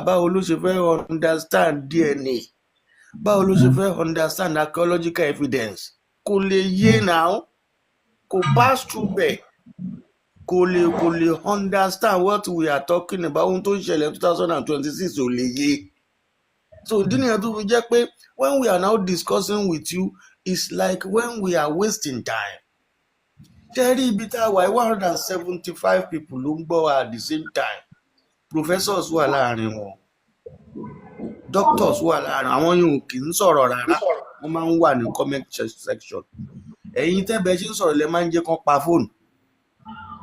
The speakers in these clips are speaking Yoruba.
báwo ló ṣe fẹ́ understand DNA, báwo ló ṣe fẹ́ understand archaeological evidence, kò lè yé náà, kò pass through bẹ́ẹ̀, kò lè understand what we are talking about. Ohun tó ń ṣẹlẹ̀ 2026 ò lè yé. So ìdí nìyẹn tó fi jẹ́ pé when we are now discussing with you, it's like when we are wasting time. Tẹ́rí ibi tá a wà 175 people ló ń gbọ́ wa at the same time. Professors wà láàrin wọn, doctors wà láàrin àwọn yòó kì í sọ̀rọ̀ rárá, wọ́n máa ń wà ní comment section. Ẹ̀yin tẹ́bẹ̀ ṣe ń sọ̀rọ̀ lẹ máa ń jẹ́ kán pa fóònù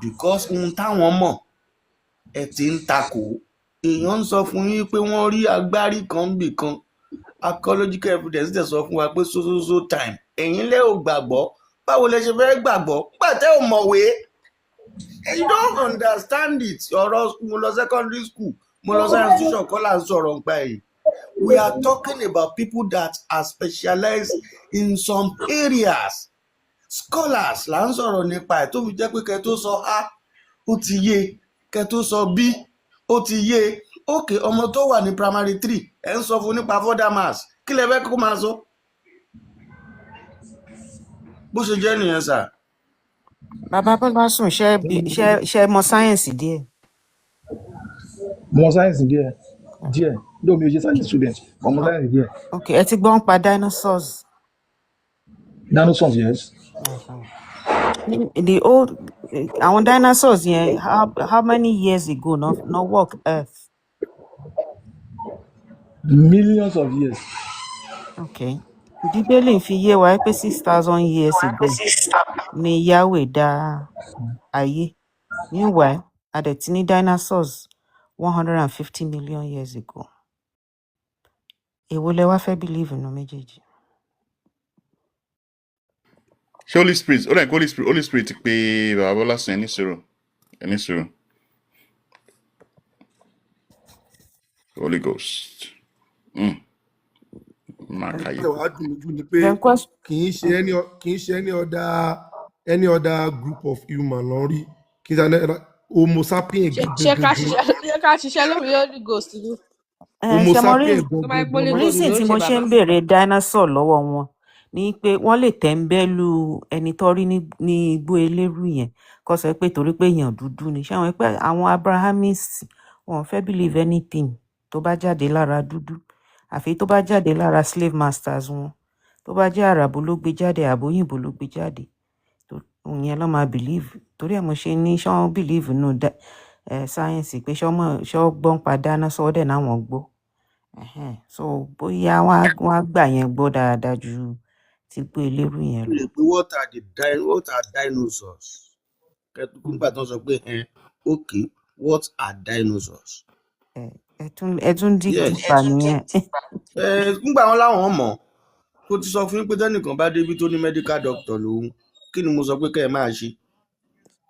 because ohun táwọn mọ̀ ẹ̀ ti ń takò. Èèyàn ń sọ fún yín pé wọ́n rí agbárí kan bì kan, archaeological evidence dẹ̀ sọ fún wa pé so time. Ẹ̀yin lẹ́ ò gbàgbọ́, báwo lẹ ṣe fẹ́ gbàgbọ́ pàtẹ́ ò mọ̀wé? You don't understand it. Ọ̀rọ̀ mo lọ secondary school, mo lọ science institution kọ́ là ń sọ̀rọ̀ nípa èyí. We are talking about people that are specialized in some areas. Scholars là ń sọ̀rọ̀ nípa ẹ̀ tó fi jẹ́ pé kẹ́ tó sọ A ó ti yé, kẹ́ tó sọ B ó ti yé. Okay, ọmọ tó wà ní primary 3 ẹ̀ ń sọ fún nípa further maths, kí lẹ fẹ́ kó máa sọ? Bó ṣe jẹ́ nìyẹn sà. Bàbá Bọ́lásùn ṣe mọ sáyẹ̀nsì díẹ̀. Mo sáyẹ̀nsì díẹ̀ ló mi ò ṣe sáyẹ̀nsì student ọmọ sáyẹ̀nsì díẹ̀. Ok, ẹ ti gbọ́ ń pa dinosaurs. Dinosaurs, yes. The old àwọn dinosaurs yẹn how many years ago no walk earth? Millions of years. Ok, Bíbélì fi yé wa pé 6,000 years ago ni Yahweh dá ayé. Meanwhile, a dẹ̀ ti ní dinosaurs 150 million years ago. Èwo lẹ wá fẹ́ believe nínú méjèèjì? Ṣé Holy Spirit ó dà ní Holy Spirit ti pé Bàbá Bọ́lásùn ẹni sọ̀rọ̀ Holy Ghost. Máa kàyé. Wàá dùn lójú ni pé kì í ṣe any other group of human lọ rí, kì í ṣe Homo sapiens ṣé ká ṣiṣẹ́ lórí Holy Ghost ni. Homo sapiens reason tí mo ṣe ń béèrè dinosaur lọ́wọ́ wọn ni pé wọ́n lè tẹ́ńbẹ́lú ẹni tó rí ní igbó eléru yẹn kó sọ pé torí pé èèyàn dúdú ni. Ṣé àwọn pé àwọn Abrahamists wọn fẹ́ believe anything tó bá jáde lára dúdú, àfi tó bá jáde lára slave masters wọn. Tó bá jẹ́ àràbò ló gbé jáde àbóyìnbó ló gbé jáde, ìyẹn ló máa believe. Torí ẹ̀ mo ṣe ní ṣọ́ believe nù sáyẹ́nsì pé ṣọ́ gbọ́n pa dinosaur dẹ̀ náà wọ́n gbọ́. So bóyá wọ́n á gbà yẹn gbọ́ dáadáa ju ti gbé eléru yẹn lọ. What are dinosaurs? Nígbà tó ń sọ pé okay, what are dinosaurs? Ẹ tún dìgbà nìyẹn. Nígbà wọn láwọn mọ̀, kó ti sọ fún yín pé tẹ́nìkan bá débi tó ní medical doctor lòun, kí ni mo sọ pé kẹ́ ẹ máa ṣe?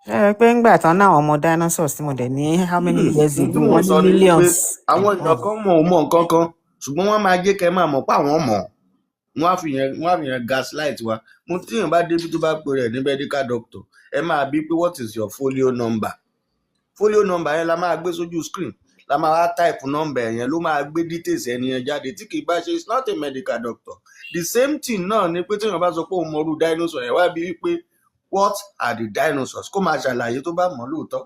Ṣé pé ńgbà tán náà ọmọ dinosaurs tí mo dẹ̀ ní how many years ago wọ́n ní millions. Àwọn èèyàn kan mọ̀ nǹkan kan, ṣùgbọ́n wọ́n máa jẹ́ kẹ́ ẹ máa mọ̀ pé àwọn mọ̀. Wọ́n á fi yẹn gaslight wa. Mo tí èèyàn bá débi tó bá pè rẹ̀ ní medical doctor, ẹ máa bí pé what is your folio number? Folio number yẹn la máa gbé sójú screen, la máa wá type number yẹn ló máa gbé details ẹni yẹn jáde. Tí kì í bá ṣe is not a medical doctor. The same thing náà ni pé tí èèyàn bá sọ pé òun mọ irú dinosaur yẹn, wá bí wípé what are the dinosaurs? Kó máa ṣàlàyé tó bá mọ̀ lóòótọ́.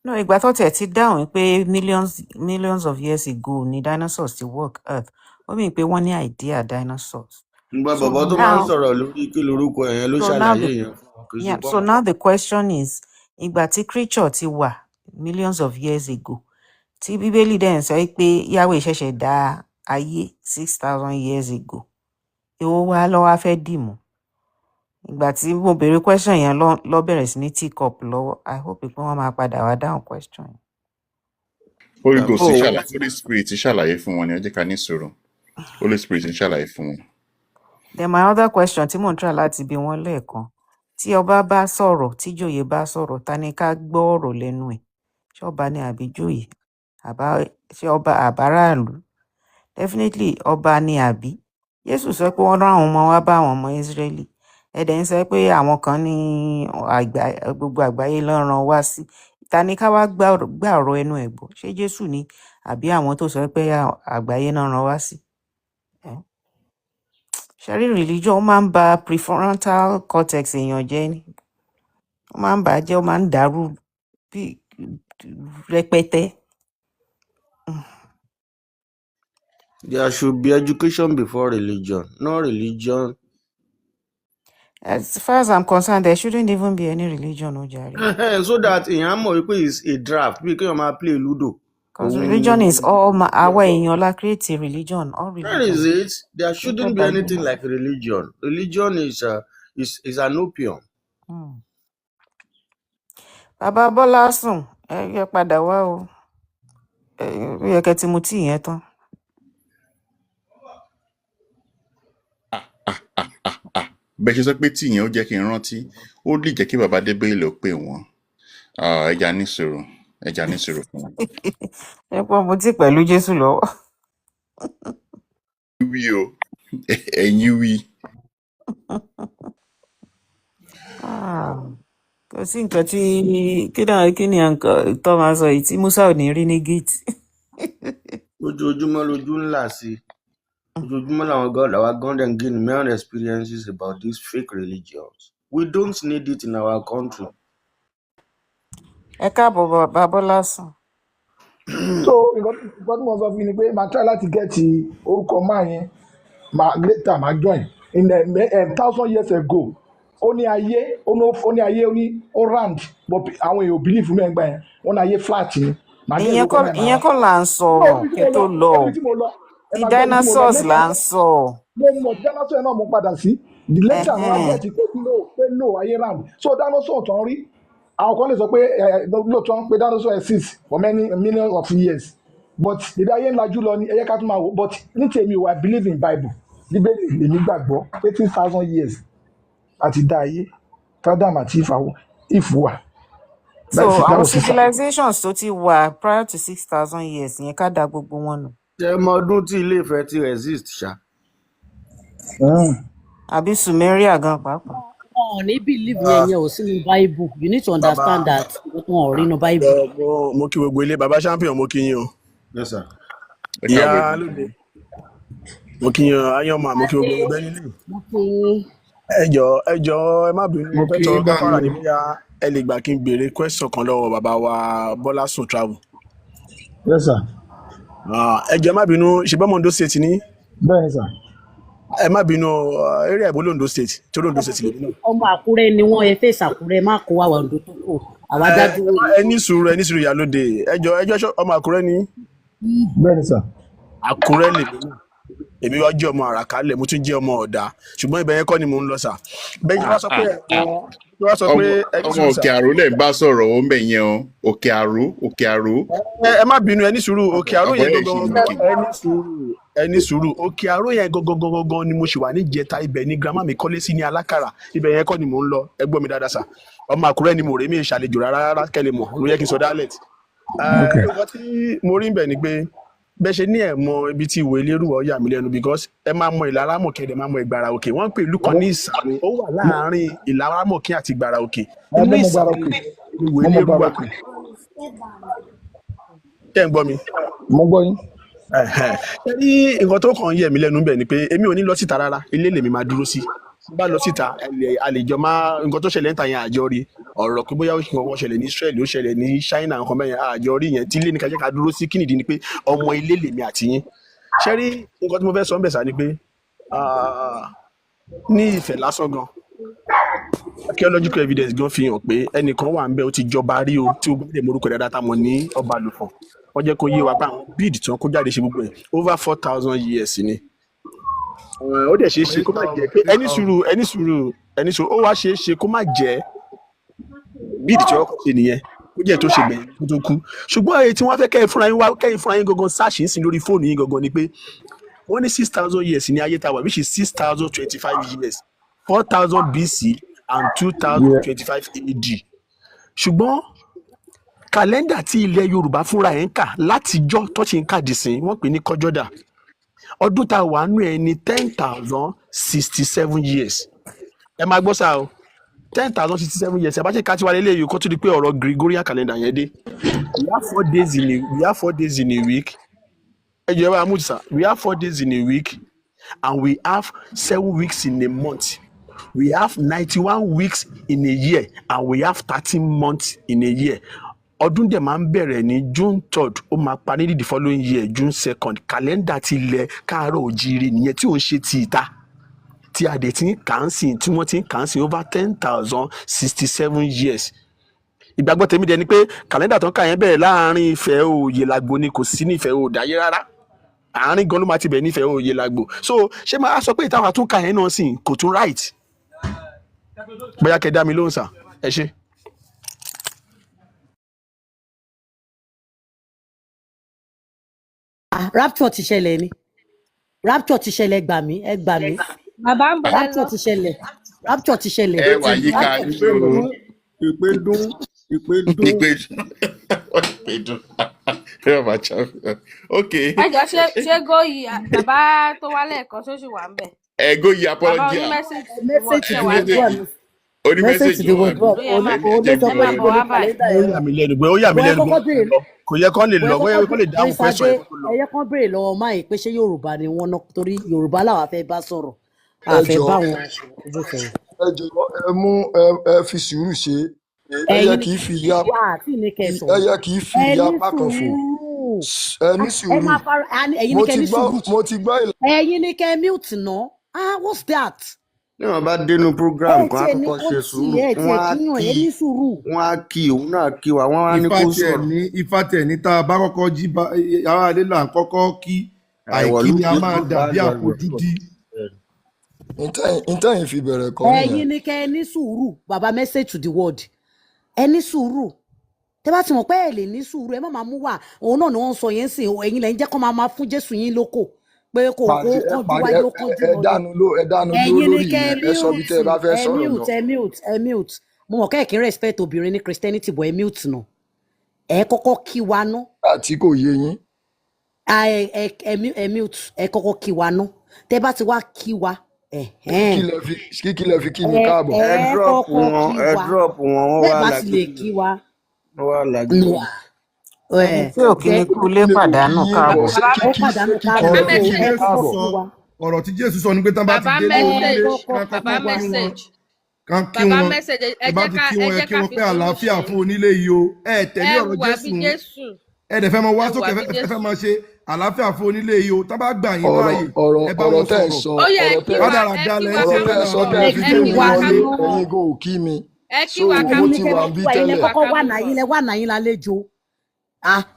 No, ìgbà tó tẹ̀ ti dáhùn pé millions of years ago ni dinosaurs ti walk earth. Ó mì pé wọ́n ní idea dinosaurs. Nígbà bọ̀bọ̀ tó máa ń sọ̀rọ̀ lórí kí lorúkọ yẹn ló ṣàlàyé yẹn. So now the question is, ìgbà tí creature ti wà millions of years ago, tí Bíbélì dẹ̀ ń sọ pé Yahweh ṣẹ̀ṣẹ̀ dá ayé 6,000 years ago, èwo wá lọ́wọ́ fẹ́ dìmú? Ìgbà tí mo béèrè question yẹn lọ bẹ̀rẹ̀ sí ní tick up lọ́wọ́. I hope pé wọ́n máa padà wá dáhùn question yẹn. Holy Ghost Holy Spirit ṣàlàyé fún wọn ni ẹ jẹ́ ká ní sùúrù. Holy Spirit ṣàlàyé fún wọn. Then my other question tí mò ń try láti bi wọ́n lẹ́ẹ̀kan, tí ọba bá sọ̀rọ̀, tí joyè bá sọ̀rọ̀, ta ni ká gbọ́ ọ̀rọ̀ lẹ́nu ẹ̀? Ṣé ọba ni àbí joyè? Ṣé ọba àbáráàlú? Definitely ọba ni àbí. Jésù sọ pé wọ́n rán àwọn ọmọ wá bá àwọn ọmọ Ísírẹ́lì. Ẹ̀dẹ̀ ń sọ pé àwọn kan ní gbogbo àgbáyé ló rán wá sí. Ta ni ká wá gbà ọ̀rọ̀ ẹnu ẹ̀ gbọ́? Ṣé Jésù ni àbí àwọn tó sọ pé àgbáyé náà rán wá sí. Ṣẹ́rí religion ó máa ń ba prefrontal cortex èèyàn jẹ́ ni, ó máa ń bà á jẹ́, ó máa ń dàrú bí rẹpẹtẹ. There should be education before religion, not religion. As far as I'm concerned, there shouldn't even be any religion, Ojari. So that èèyàn á mọ̀ wípé is a draft bí kéèyàn máa play ludo. Because religion is all our èèyàn la create a religion, all That is religion. it. There shouldn't be anything like religion. Religion is an opium. Bàbá Bọ́lá sùn, ẹ yẹ padà wá o. Ó yẹ kẹ́ ti mu tíì yẹn tán. Bẹ́ẹ̀ ṣe sọ pé tí ìyẹn ó jẹ́ kí n rántí, ó lè jẹ́ kí bàbá Débélé ó pè wọ́n. Ẹja ní sùúrù fún wọn. Ẹ pọ́ mu tíì pẹ̀lú Jésù lọ́wọ́. Wí o, ẹ̀yin wí. Kò sí nǹkan tí kí ni nǹkan tó máa sọ yìí tí Musa ò ní rí ní gate. Ojoojúmọ́ lójú ńlá sí. Ojoojúmọ́ làwọn gan gain many experiences about these fake religions. We don't need it in our country. Ẹ káàbọ̀ Bàbá Bọ́lá sùn. So nǹkan tí mo sọ fún yín ni pé màá try láti gẹ́ẹ̀tì orúkọ máa yẹn later màá join in 1,000 years ago ó ní ayé ó round but àwọn èèyàn ò believe nínú ẹgbẹ́ yẹn wọ́n ní ayé flat ni. Ìyẹn kọ́ là ń sọ̀rọ̀ kí tó lọ. Ti dinosaurs là ń sọ. Mo mọ̀ dinosaur náà mo padà sí the later àwọn àgbẹ̀tì pé no ayé round so dinosaur tó ń rí àwọn kan lè sọ pé lóòótọ́ pé dinosaur exist for many millions of years but ìdá ayé ńlá jùlọ ni ẹ̀yẹ́ ká tún máa wò but ní tèmi I believe in Bible bíbélì lèmi gbàgbọ́ 18,000 years àti dá ayé Adam àti ìfúwà. So àwọn civilizations tó ti wà prior to 6,000 years yẹn ká dá gbogbo wọn nù. Ṣé mọ ọdún tí Ilé Ifẹ̀ ti resist ṣá? Àbí Sumeria gan pàápàá. Wọn ò ní believe yẹn ò sínú Bible. You need to understand that wọn ò rí inú Bible. Mo kí gbogbo ilé baba champion mo kí yín o. Yes sir. Ìyá lóde. Mo kí yín ayọ́mọ mo kí gbogbo ẹgbẹ́ nílé. Mo kí yín. Ẹjọ́ ẹ má bínú mo fẹ́ tọrọ káfárà ní bóyá ẹ lè gbà kí n béèrè question kan lọ́wọ́ bàbá wa Bọ́lá Sùn travel. Yes sir. Ẹjọ́ ẹ má bínú ṣe bọ́mọ̀ Ondo state ní. Bẹ́ẹ̀ ni sir. Ẹ má bínú eré ẹ̀bùn Ondo state tí Ondo state lè bínú. Ọmọ Àkúrẹ́ ni wọ́n ẹ fẹ́ Àkúrẹ́ má kó àwọn Ondo tó kù àwa dájú. Ẹ ní sùúrù ìyá lóde ẹjọ́ ọmọ Àkúrẹ́ ní. Bẹ́ẹ̀ ni sir. Àkúrẹ́ lè bínú. Èmi wá jẹ́ ọmọ Àràkálẹ̀ mo tún jẹ́ ọmọ Ọ̀dà ṣùgbọ́n ibẹ̀ yẹn kọ́ ni mò ń lọ sà. Bẹ́ẹ̀ ni wọ́n sọ pé ọmọ Òkè Àró lè bá sọ̀rọ̀ ó ń bẹ̀ yẹn o Òkè Àró. Ẹ má bínú ẹ ní sùúrù Òkè Àró yẹn gangan ẹ ní sùúrù Òkè Àró yẹn gangan ni mo ṣì wà ní ìjẹta ibẹ̀ ni grandma mi kọ́lé sí ní Alákàrà ibẹ̀ yẹn kọ́ ni mò ń lọ ẹ gbọ́ mi dáadáa sà. Ọmọ Àkúrẹ́ ni mo rè mí ìṣàlejò rárá kẹ́lẹ́ mọ̀ ló yẹ kí n sọ dialect. Nǹkan tí mo rí ń bẹ̀ ni pé bẹ́ẹ̀ ṣe ní ẹ̀ mọ ibi tí ìwé ilé rúwọ́ yà mí lẹ́nu because ẹ máa mọ Ìlà Arámọ̀kẹ́ ẹ̀ máa mọ Ìgbàrà Òkè wọ́n ń pè ìlú kan ní Ìsàlẹ̀ ó wà láàárín Ìlà Arámọ̀kẹ́ àti Ìgbàrà Òkè inú Ìsàlẹ̀ ìwé ilé rúwọ́. Ṣé ń gbọ́ mi? Mo gbọ́ yín. Ní nǹkan tó kàn yẹ̀ mí lẹ́nu bẹ̀ ni pé èmi ò ní lọ síta rárá ilé lèmi máa dúró sí bá lọ síta àlejò máa nǹkan tó ṣẹlẹ̀ ń ta yẹn àjọ rí ọ̀rọ̀ pé bóyá wọ́n ṣẹlẹ̀ ní Israel ó ṣẹlẹ̀ ní China nǹkan bẹ́ẹ̀ yẹn àjọ rí yẹn tí ilé ní ká jẹ́ ká dúró sí kínìdí ni pé ọmọ ilé lèmi àti yín ṣé rí nǹkan tí mo fẹ́ sọ ń bẹ̀ sá ni pé ní Ifẹ̀ lásán gan archaeological evidence gan fi hàn pé ẹnìkan wà ń bẹ ó ti jọba rí o tí o gbọ́dọ̀ morúkọ dáadáa tá mọ̀ ní Ọbalùfọ̀n wọ́n jẹ́ kó yé wa pé àwọn bíìdì tí wọ́n kó jáde ṣe gbogbo ẹ̀ over 4,000 years ni ó dẹ̀ ṣeé ṣe kó má jẹ́ pé ẹni sùúrù ó wá ṣeé ṣe kó má jẹ́ bíìdì tí wọ́n kọ́ ṣe nìyẹn ó jẹ́ tó ṣe gbẹ̀yìn kó tó kú ṣùgbọ́n èyí tí wọ́n fẹ́ kẹ́yìn fúnra yín gangan sáàṣì ń sìn lórí fóònù yín gangan ni pé wọ́n ní 6,000 years ní ayé tàwa which is 6,025 years 4,000 BC and 2,025 AD ṣùgbọ́n kàlẹ́ndà tí ilẹ̀ Yorùbá fúnra ẹ̀ ń kà látijọ́ tó ṣe ń kà dìsín wọ́n pè ní kọjọ́dà ọdún tá a wà nù ẹ̀ ní 10,067 years ẹ máa gbọ́ sáà o 10,067 years ẹ bá ṣe ká tiwa lélẹ́yìí kó tó di pé ọ̀rọ̀ Gregorian calendar yẹn dé. We have 4 days in a week. We have 4 days in a week, and we have 7 weeks in a month. We have 91 weeks in a year, and we have 13 months in a year. Ọdún dẹ̀ máa ń bẹ̀rẹ̀ ní June 3rd, ó máa parí ní the following year June 2nd. Kàlẹ́ndà ti ilẹ̀ káàárọ̀ òjíire nìyẹn tí ò ń ṣe ti ìta. Tí a dẹ̀ ti ń kà ń sìn tí wọ́n ti ń kà ń sìn over 10,067 years. Ìgbàgbọ́ tèmi dẹ̀ ni pé kàlẹ́ndà tó ń kà yẹn bẹ̀rẹ̀ láàárín Ìfẹ́ Òye Làgbo ni, kò sí ní Ìfẹ́ Òdáyé rárá. Àárín gan ló máa ti bẹ̀ nífẹ̀ẹ́ Òye Làgbo. So ṣé máa sọ pé ìtawà tún kà yẹn náà sìn kò tún right? Bóyá kẹ́ dá mi lóhùn sà, ẹ ṣé. Rapture ti ṣẹlẹ̀ ni. Rapture ti ṣẹlẹ̀, gbà mí. Bàbá ń bọ̀ Rapture lọ. ti ṣẹlẹ̀. Rapture ti ṣẹlẹ̀. ẹ wà yíká yín o. ìpè dún. Ìpè dùn. Ẹ wà champion. Ok. Ẹ jọ ṣé góyì bàbá tó wá lẹ́ẹ̀kan tó sì wà ń bẹ̀. Ẹ go yí Bàbá apology. oní mẹ́sẹ̀jì Message ṣe the wà ń bẹ̀. word. Oní Message mẹ́sẹ̀jì the wà. word. Ó yẹ máa Ó ló sọ pé máa ibo bọ̀ ni wá báyìí. kàlẹ́ndà Ó yẹn yà wà. mí lẹ́nu pé kò yẹ kán lè lọ kó lè dáhùn question ẹ̀ kó lọ. Ẹyẹ kan béèrè lọ́wọ́ máyì pé ṣé Yorùbá ni wọ́n náà, torí Yorùbá làwa fẹ́ bá sọ̀rọ̀. ẹ A fẹ́ jọ bá wọn ojú sọ̀rọ̀. ẹ jọ ẹ mú ẹ fi sùúrù ṣe ẹyẹ Ẹ̀yin kì í fi ìyá àti ní kẹ́ sọ̀rọ̀. ẹyẹ kì í fi Ẹ ìyá ní apá kan fò sùúrù. ẹ ní Ẹ sùúrù máa fara ẹ̀yin ní kẹ́ ní sùúrù. mo ti gbọ́ ìlànà. Ẹ̀yin ní kẹ́ mute náà. What's that? Ní wọn bá dénú program Ẹ kan á tiẹ̀ ní kọ́kọ́ kó ṣe tì sùúrù. ẹ̀ tiẹ̀ kíyàn ẹ ní sùúrù. Wọ́n á kí òun náà kí wa, wọ́n á ní kó sọ̀rọ̀. Ifá tẹ̀ ní tá a bá kọ́kọ́ jí ara ilé là ń kọ́kọ́ kí àìkí ni a máa dàbí àpòjúdí. Ntẹ́yìn fi bẹ̀rẹ̀ kọ́ nìyẹn. Ẹ̀yin ní kẹ́ ẹ ní sùúrù. Bàbá message to the world. Ẹ ní sùúrù. Tẹ́ bá ti mọ̀ pé ẹ lè ní sùúrù, ẹ má máa mú wà. Òun náà ni wọ́n ń sọ yẹn sìn, ẹ̀yin lẹ ń jẹ́ kó máa fún Jésù yín lóko. Pé kò kánjú wáyé ó kánjú ẹ lọ. dánu dúró lórí ìyẹn ẹ sọ bí tẹ́ ẹ bá fẹ́ sọ̀rọ̀ lọ. Ẹ mute. Mo mọ̀ kẹ́ẹ̀kì respect obìnrin ní Christianity bọ̀ ẹ mute náà. Ẹ kọ́kọ́ kí wa ná. Àti kò yé yín. Ẹ mute. Ẹ kọ́kọ́ kí wa ná. Tẹ́ bá ti wá kí wa. Kí lẹ fi kí mi káàbọ̀. Ẹ drop wọn, wọ́n wá bá ti lè kí wa. lágbè. Ẹni tí ò kí ní kú lé pàdánù káàbọ̀. Ó pàdánù káàbọ̀. Ọ̀rọ̀ tí Jésù sọ ni pé tán bá ti dé lórílẹ̀ bàbá message. kan kí Bàbá wọn message ẹ bá jẹ́ ti ká kí wọn ẹ kí wọn pé àlàáfíà fún onílé yìí o ẹ tẹ̀lé ọ̀rọ̀ Jésù ẹ dẹ̀ fẹ́ máa wá sókè ẹ fẹ́ máa ṣe àlàáfíà fún onílé yìí o tá bá gbà yín láàyè ẹ bá wọn sọ̀rọ̀ ọ̀rọ̀ tẹ́ sọ tẹ́ fi kí mi wọlé ẹ̀yin kò kí mi. So mo ti wà bí tẹ́lẹ̀. Ẹ̀yin kọ́kọ́ wà náyìn lálejò.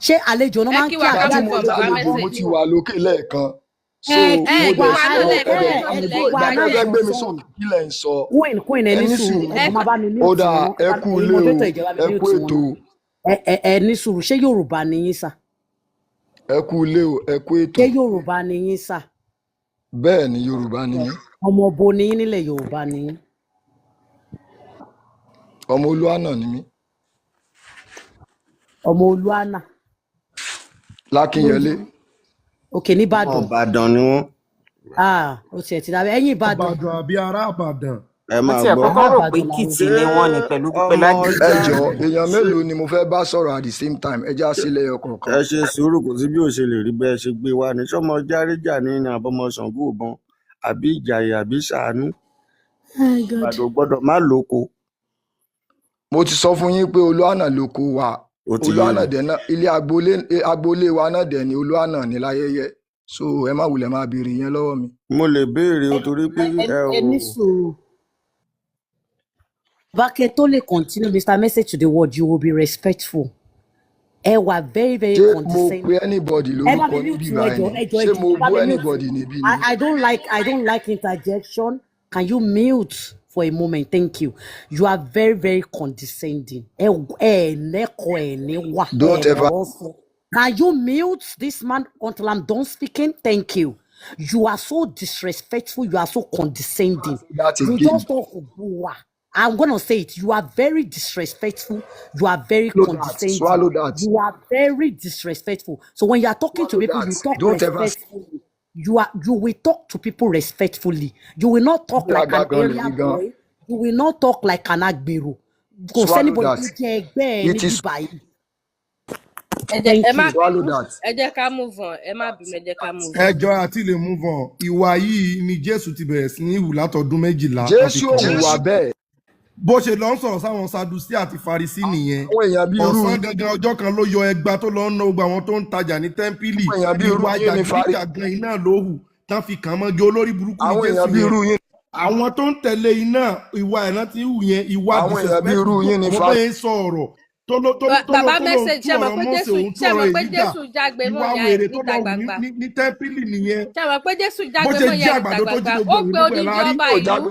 Ṣé àlejò náà máa ń kí àgbàlagbà? Mo ti wà lókè lẹ́ẹ̀kan. So mo fẹ́ gbé mi sókè kí lẹ̀ ń sọ. Queen ẹni sùúrù ẹ máa bá mi ní ó dáa ẹ kú ilé o ẹ kú ètò. Ẹ ní sùúrù, ṣé Yorùbá ni yín sà? Ẹ kú ilé o ẹ kú ètò. Ṣé Yorùbá ni yín sà? Bẹ́ẹ̀ ni Yorùbá ni yín. Ọmọ bo ni yín nílẹ̀ Yorùbá ni yín? Ọmọ Olúànà ni mí. Ọmọ Olúànà. Lákínyẹlé. Òkè ní Ìbàdàn. Ìbàdàn ni wọ́n. Ó tiẹ̀ ti dábẹ́ ẹ̀yin Ìbàdàn. Ìbàdàn àbí ará Ìbàdàn. Ẹ máa Wọ́n ti gbọ́. ẹ̀kọ́kọ́ rò pé kìtì ni wọ́n ní pẹ̀lú pípẹ́ láti. Ẹ jọ èèyàn mélòó ni mo fẹ́ bá sọ̀rọ̀ at the same time ẹ já sílẹ̀ ọkọ̀ọ̀kan. Ẹ ṣe sùúrù, kò sí bí ó ṣe lè rí bẹ́ẹ̀ ṣe gbé wa ní sọ́mọ járéjà ní àbọ̀mọ Ṣàngó òbọn àbí Ìjàyè àbí Ṣàánú. Ìbàdàn gbọ́dọ̀ má lóko. Mo ti sọ fún yín pé Olúànà lóko wa. Olúànà dẹ̀ náà ilé agboolé wa náà dẹ̀ ni Olúànà ní láyẹyẹ. So ẹ má wulẹ̀ máa béèrè yẹn lọ́wọ́ mi. Mo lè béèrè o torí pé ẹ ní sùúrù. Bákẹ́ tó lè continue Mr. Message to the world, you will be respectful. Ẹ wà very very condescending. Ṣé mo pe anybody lórúkọ níbí báyìí? Ṣé mo bú anybody níbí ni? I don't like interjection. Can you mute for a moment? Thank you. You are very very condescending. Don't ever. Can you mute this man until I'm done speaking? Thank you. You are so disrespectful. You are so condescending. You just talk. I'm going to say it. You are very disrespectful. You are very condescending. Swallow that. You are very disrespectful. So when you are talking to people, you talk respectfully. You will talk to people respectfully. You will not talk like an area boy. You will not talk like an agbero. Kò sẹ́nibọ̀dì tó jẹ́ ẹgbẹ́ ẹ níbí báyìí. Ẹ jẹ́ ká move on. Ẹ má bínú, ẹ jẹ́ ká move on. Ẹjọ́ àti lè move on. Ìwà yìí ni Jésù ti bẹ̀rẹ̀ sí ní hù látọdún 12. Jésù ò hùwà bẹ́ẹ̀. Bó ṣe lọ ń sọ̀rọ̀ sáwọn Sadusí àti Farisí nìyẹn. Ọ̀sán gangan ọjọ́ kan ló yọ ẹgbà tó lọ ń ná gbogbo àwọn tó ń tajà ní tẹ́ḿpìlì. Ìwà jàgídíjàgan gan iná ló hù tán fi kàn mọ́jú olórí burúkú ní Jésù yẹn. Àwọn tó ń tẹ̀lé iná ìwà ẹ̀rán ti hù yẹn ìwà disrespectful tó bẹ́ẹ̀ sọ̀rọ̀. Bàbá message ṣe mọ̀ pé Jésù jágbe mọ́ ìyá ẹ̀ níta gbangba. Ní tẹ́ḿpìlì nìyẹn. Ṣé mọ̀ pé Jésù jágbe mọ́ ìyá ẹ̀ níta gbangba? Ó pe odidi ọba ìlú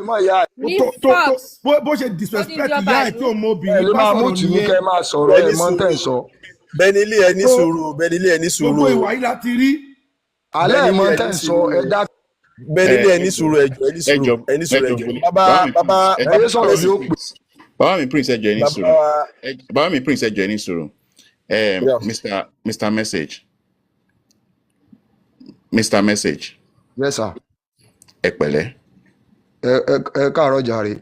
ní Fox. Bó ṣe disrespect ìyá ẹ̀ tí ò mọ obìnrin. Ẹ lè máa mú tìmí kẹ́ máa sọ̀rọ̀ ẹ̀ mọ́ tẹ̀ sọ. Bẹ́nilé ẹ ní sùúrù, Bẹ́nilé ẹ ní sùúrù. Gbogbo ìwà yìí láti rí. Alẹ́ ẹ̀ mọ́ tẹ̀ sọ ẹ dá. Bẹ́nilé ẹ ní sùúrù ẹjọ́ ẹ ní sùúrù. Bàbá ẹ sọ̀rọ̀ sí ó pè. Bàbá mi Prince ẹjọ́ ẹ ní sùúrù. Bàbá mi Prince ẹjọ́ ẹ ní sùúrù. Mr. Message. Mr. Message. Yes, sir. Ẹ pẹ̀lẹ́. Ẹ káàárọ̀ jàre.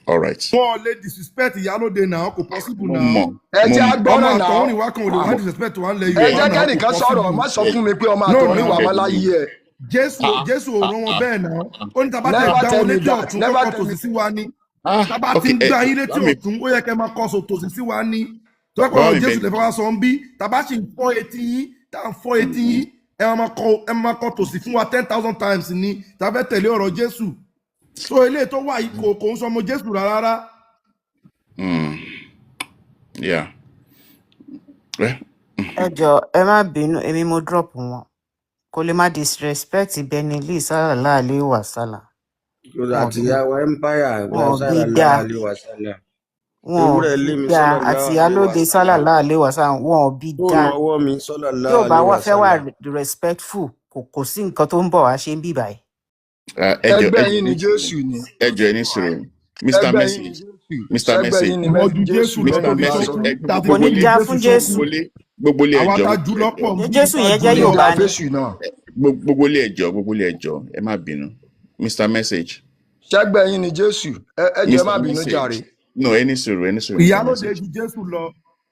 All right. Wọ́n lè disrespect ìyálóde náà kò possible náà. Ẹ jẹ́ agbọ́nà náà. Ọmọ àtọ̀hún ìwà kan ò lè wá disrespect wà ń lẹ Yorùbá náà. Ẹ jẹ́ kẹ́nìkan sọ̀rọ̀ má sọ fún mi pé ọmọ àtọ̀hún ìwà máa láyé ẹ. Jésù ò rán wọn bẹ́ẹ̀ náà. Ó ní tàbá tẹ̀ gbá wọn létí ọ̀tún kọ́kọ́ tòsí sí wa ní. Tàbá ti ń gbá yín létí ọ̀tún ó yẹ kẹ́ máa kọ́ tòsí sí wa ní. Tọ́kọ̀ Jésù lè fẹ́ wá sọ ń bí. Tàbá sì ń fọ́ etí yín, tá à ń fọ́ etí yín. Ẹ máa kọ́ tòsí fún wa 10,000 times ní. Tàbá tẹ̀lé ọ̀rọ̀ Jésù. So eléyìí tó wà yìí kò ń sọmọ Jésù rárá. Yeah. Ẹ jọ̀ọ́ ẹ má bínú èmi mo drop wọn kò lè má disrespect Benny sallallahu alaihi wasallam. Àtìyàwó empire sallallahu alaihi wasallam. Wọn dá àti alóde sallallahu alaihi wasallam wọn bí dá. Tí ò bá wà fẹ́ wà respectful kò sí nǹkan tó ń bọ̀ wá ṣe ń bì báyìí. Ẹgbẹ́ yín ni Jésù ni. Ẹjọ́ ẹ ní sùúrù. Mr. Message. Mr. Message. Kò ní já fún Jésù. Gbogbo ilé ẹjọ́. Jésù yẹn jẹ́ Yorùbá ni. Gbogbo ilé ẹjọ́. Ẹ má bínú. Mr. Message. Ṣẹ́gbẹ́ yín ni Jésù. Ẹ jẹ́ má bínú jàre. No, ẹ ní sùúrù. Ìyálóde ju Jésù lọ.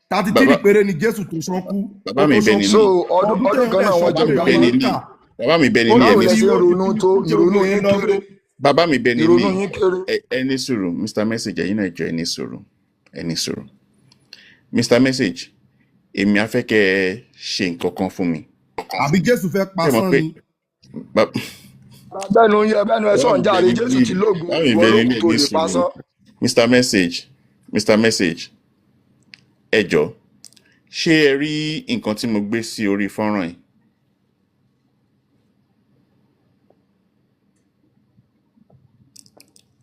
33 péré ni Jésù tó ṣánkú. Bàbá mi Benny. So ọdún kan náà wọ́n jọ gbà wọ́n. Bàbá mi Benny. Báwo lẹ ṣe ronú tó ìrònú yín kéré? Bàbá mi Benny. Ẹ ní sùúrù. Mr. Message ẹ̀yin náà jọ ẹ ní sùúrù. Mr. Message, èmi á fẹ́ kẹ́ ẹ ṣe nǹkan kan fún mi. Àbí Jésù fẹ́ pasán ni. Bẹ́ẹ̀nu ẹ sọ̀n jáde Jésù ti lóògùn olóògùn tó lè pasán. Mr. Message, ẹ jọ̀ọ́, ṣé ẹ rí nǹkan tí mo gbé sí orí fọ́nrán yìí?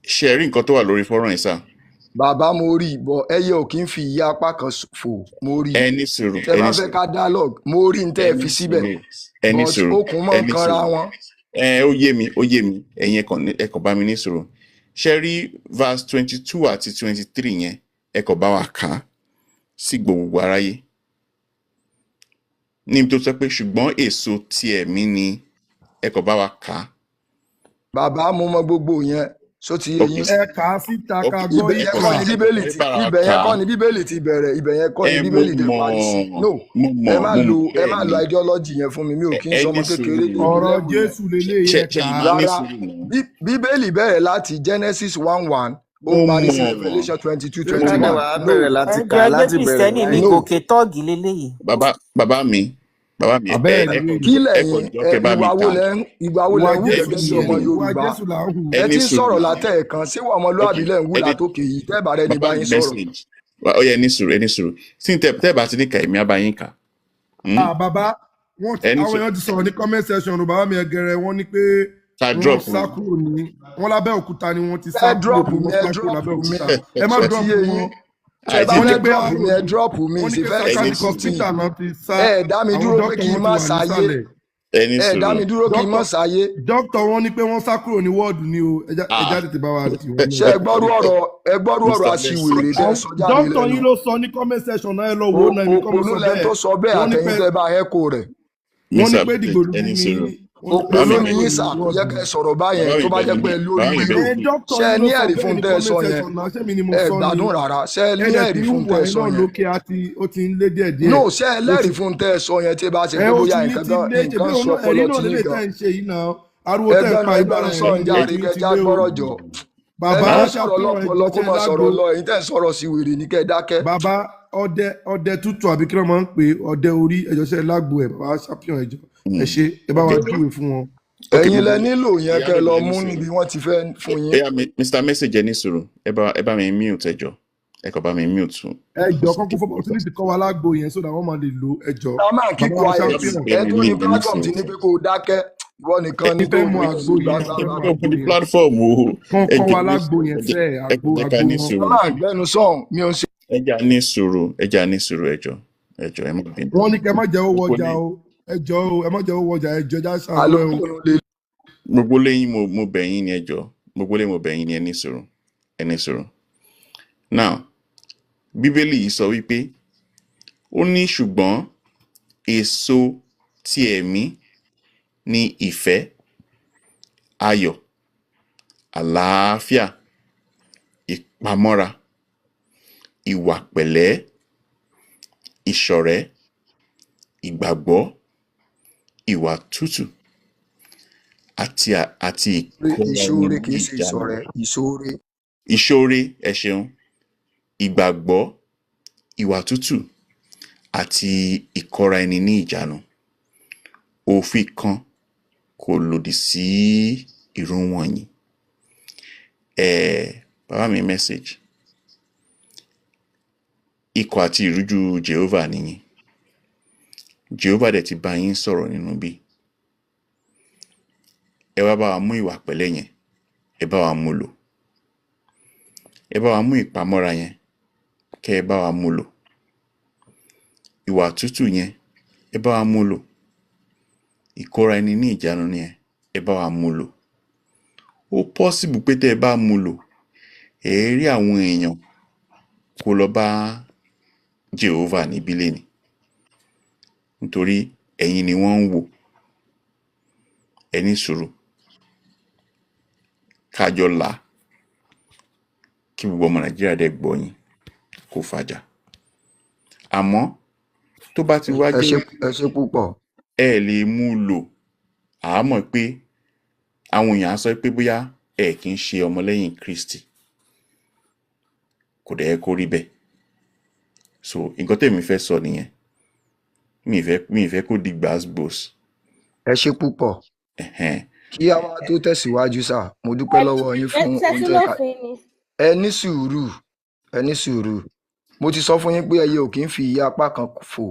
Ṣé ẹ rí nǹkan tó wà lórí fọ́nrán yìí sá? Bàbá mo rí ìbọn ẹyẹ ò kí ń fi ìyá apá kan fò mo rí. Ẹ ní sùúrù. Tẹ bá fẹ́ ká dialogue mo rí n tẹ́ ẹ fi síbẹ̀. Ẹ ní sùúrù. Okùn mọ́ kanra wọn. Ó yé mi ẹ̀yin ẹ kàn bá mi ní sùúrù. Ṣé rí verse 22 àti 23 yẹn ẹ kàn bá wa kà á sí gbogbo aráyé. Níbi tó sọ pé ṣùgbọ́n èso ti ẹ̀mí ni ẹ kàn bá wa kà á. Bàbá mo mọ gbogbo yẹn. So ti yín ẹ kà á síta ká gbọ́ ibẹ̀ yẹn kọ́ ni bíbélì ti bẹ̀rẹ̀ ibẹ̀ yẹn kọ́ ni bíbélì ti parí sí. No, ẹ má lo ideology yẹn fún mi mi ò kí n sọmọ kékeré. Ọ̀rọ̀ Jésù lélẹ̀ yẹn kà á. Rárá bíbélì bẹ̀rẹ̀ láti Genesis 1:1 ó parí sí Revelation 22:21. Ẹgbẹ́ Kristẹni ní gòkè tọ́ọ̀gì lélẹ́yìí. Bàbá mi kí lẹ́yìn ìwà wo lẹ́ ń wù gẹ́gẹ́ bí ọmọ Yorùbá ẹ ti ń sọ̀rọ̀ látẹ̀ẹ̀kan sí ọmọlúwàbí lẹ́ ń wù látòkè yìí tẹ́ẹ̀bà rẹ ní báyìí sọ̀rọ̀. Ó yẹ ní sùúrù tí tẹ́ẹ̀bà ti ní ka èmi abáyín kà. Bàbá àwọn èèyàn ti sọ̀rọ̀ ní comment section bàbá mi ẹgẹrẹ wọ́n ní pé wọ́n sá kúrò ní wọ́n lábẹ́ òkúta ni wọ́n ti sá kúrò lábẹ́ òkúta ẹ má drop wọn. ẹ drop mi ṣe fẹ́ dá mi dúró pé kí n má sáyé dá mi dúró kí n má sáyé. dókítà wọn ní pé wọ́n sá kúrò ní wọ́ọ̀dù ni o ẹja tètè bá wa tì wọ́n. ṣe ẹ gbọ́rú ọ̀rọ̀ àṣìwèrè tẹ́ sọ jáde lẹ́nu. dókítà yín ló sọ ní comment section náà ẹ lọ wo náà ní comment section bẹ́ẹ̀. tó sọ bẹ́ẹ̀ àtẹ̀yìn tẹ́ bá ẹ́kò rẹ̀. wọ́n ní pé dìgbòlugu ni òpònú ni yín sà kò yẹ kẹ́ sọ̀rọ̀ báyẹn tó bá jẹ́ pé lórí ìlú ṣe ẹ ní ẹ̀rí fún tẹ́ ẹ sọ yẹn ẹ gbádùn rárá ṣe ẹ ní ẹ̀rí fún tẹ́ ẹ sọ yẹn no ṣe ẹ lẹ́rìí fún tẹ́ ẹ sọ yẹn tí ẹ bá ṣe pé bóyá nǹkan sọ ọpọlọ tí yín gan ẹgbẹ́nu sọ̀rọ̀ jáde kẹjá gbọ́rọ̀ jọ bàbá sọ̀rọ̀ lọ́pọlọ kó máa sọ̀rọ̀ lọ èyí tẹ́ ń sọ̀rọ̀ sí wèrè ní kẹ́ dákẹ́. bàbá ọdẹ tútù àbí kí wọ́n máa ń pè ọdẹ orí ẹjọ́ sẹ́ lágbo ẹ̀ bàbá ṣàfihàn ẹjọ́ ẹ ṣe ẹ bá wa júwe fún wọn. ẹ̀yin lẹ nílò yẹn kẹ́ lọ mú níbi wọ́n ti fẹ́ fún yín. Mr. Message ẹ ní sùúrù ẹ bá mi mute ẹjọ́ ẹ kò bá mi mute tún. ẹjọ́ kọ́kọ́ fún opportunity kọ́ wa lágbo yẹn sódà wọ́n máa lè lo ẹjọ́. ẹ máa kíkọ ayé ẹ tó ní platform ti ní pé kó dákẹ́ ìwọ nìkan ní tó mú àgbo yẹn platform o kàn kọ́ wa lágbo yẹn fẹ́ àgbo wọn. gbẹnu sọ̀hún mi ò ṣe. ẹjà ní sùúrù ẹjọ́ ẹ má bínú. wọ́n ní kẹ́ má jẹ́ owó ọjà o ẹjọ́ o ẹ má jẹ́ owó ọjà ẹjọ́ já ṣàlọ́ o. gbogbo lẹ́yìn mo bẹ̀ yín ní ẹjọ́ gbogbo lẹ́yìn mo bẹ̀ yín ní ẹ ní sùúrù. Now bíbélì yìí sọ wípé ó ní ṣùgbọ́n èso ti ẹ̀mí ní ìfẹ́, ayọ̀, àlàáfíà, ìpamọ́ra, ìwà pẹ̀lẹ́, ìṣọ̀rẹ́, ìgbàgbọ́, ìwà tútù àti ìṣoore kì í ṣe ìṣọ̀rẹ́ ìṣoore ẹ ṣeun ìgbàgbọ́, ìwà tútù àti ìkóra ẹni ní ìjánu. Òfin kan kò lòdì sí irú wọ̀nyí. Bàbá mi Message ikọ̀ àti ìrújú Jehovah nìyí. Jehovah dẹ̀ ti bá yín sọ̀rọ̀ nínú bí. Ẹ wá bá wa mú ìwà pẹ̀lẹ́ yẹn ẹ bá wa mú lò. Ẹ bá wa mú ìpamọ́ra yẹn kẹ́ ẹ bá wa mú lò. Ìwà tútù yẹn ẹ bá wa mú lò. Ìkóra ẹni ní ìjánu yẹn ẹ bá wa mú lò. Ó possible pé tẹ́ ẹ bá mú lò ẹ rí àwọn èèyàn kó lọ bá Jehovah níbí lẹ́ni nítorí ẹ̀yin ni wọ́n ń wò. Ẹ ní sùúrù kájọ là kí gbogbo ọmọ Nàìjíríà dẹ̀ gbọ́ yín kó fàjà. Àmọ́ tó bá ti wá jẹ́ ẹ ṣe púpọ̀ ẹ lè mú lò àmọ́ pé àwọn èèyàn á sọ pé bóyá ẹ kì í ṣe ọmọlẹ́yìn Kristi kò dẹ̀ kó rí bẹ́ẹ̀. So nǹkan tèmi fẹ́ sọ nìyẹn mi ì fẹ́ kó di gbàsgbòs. ẹ ṣe púpọ̀ kí a máa tó tẹ̀síwájú sá mo dúpẹ́ lọ́wọ́ yín fún oúnjẹ ká ẹ ní sùúrù mo ti sọ fún yín pé ẹyẹ ò kì í fi ìyá apá kan fò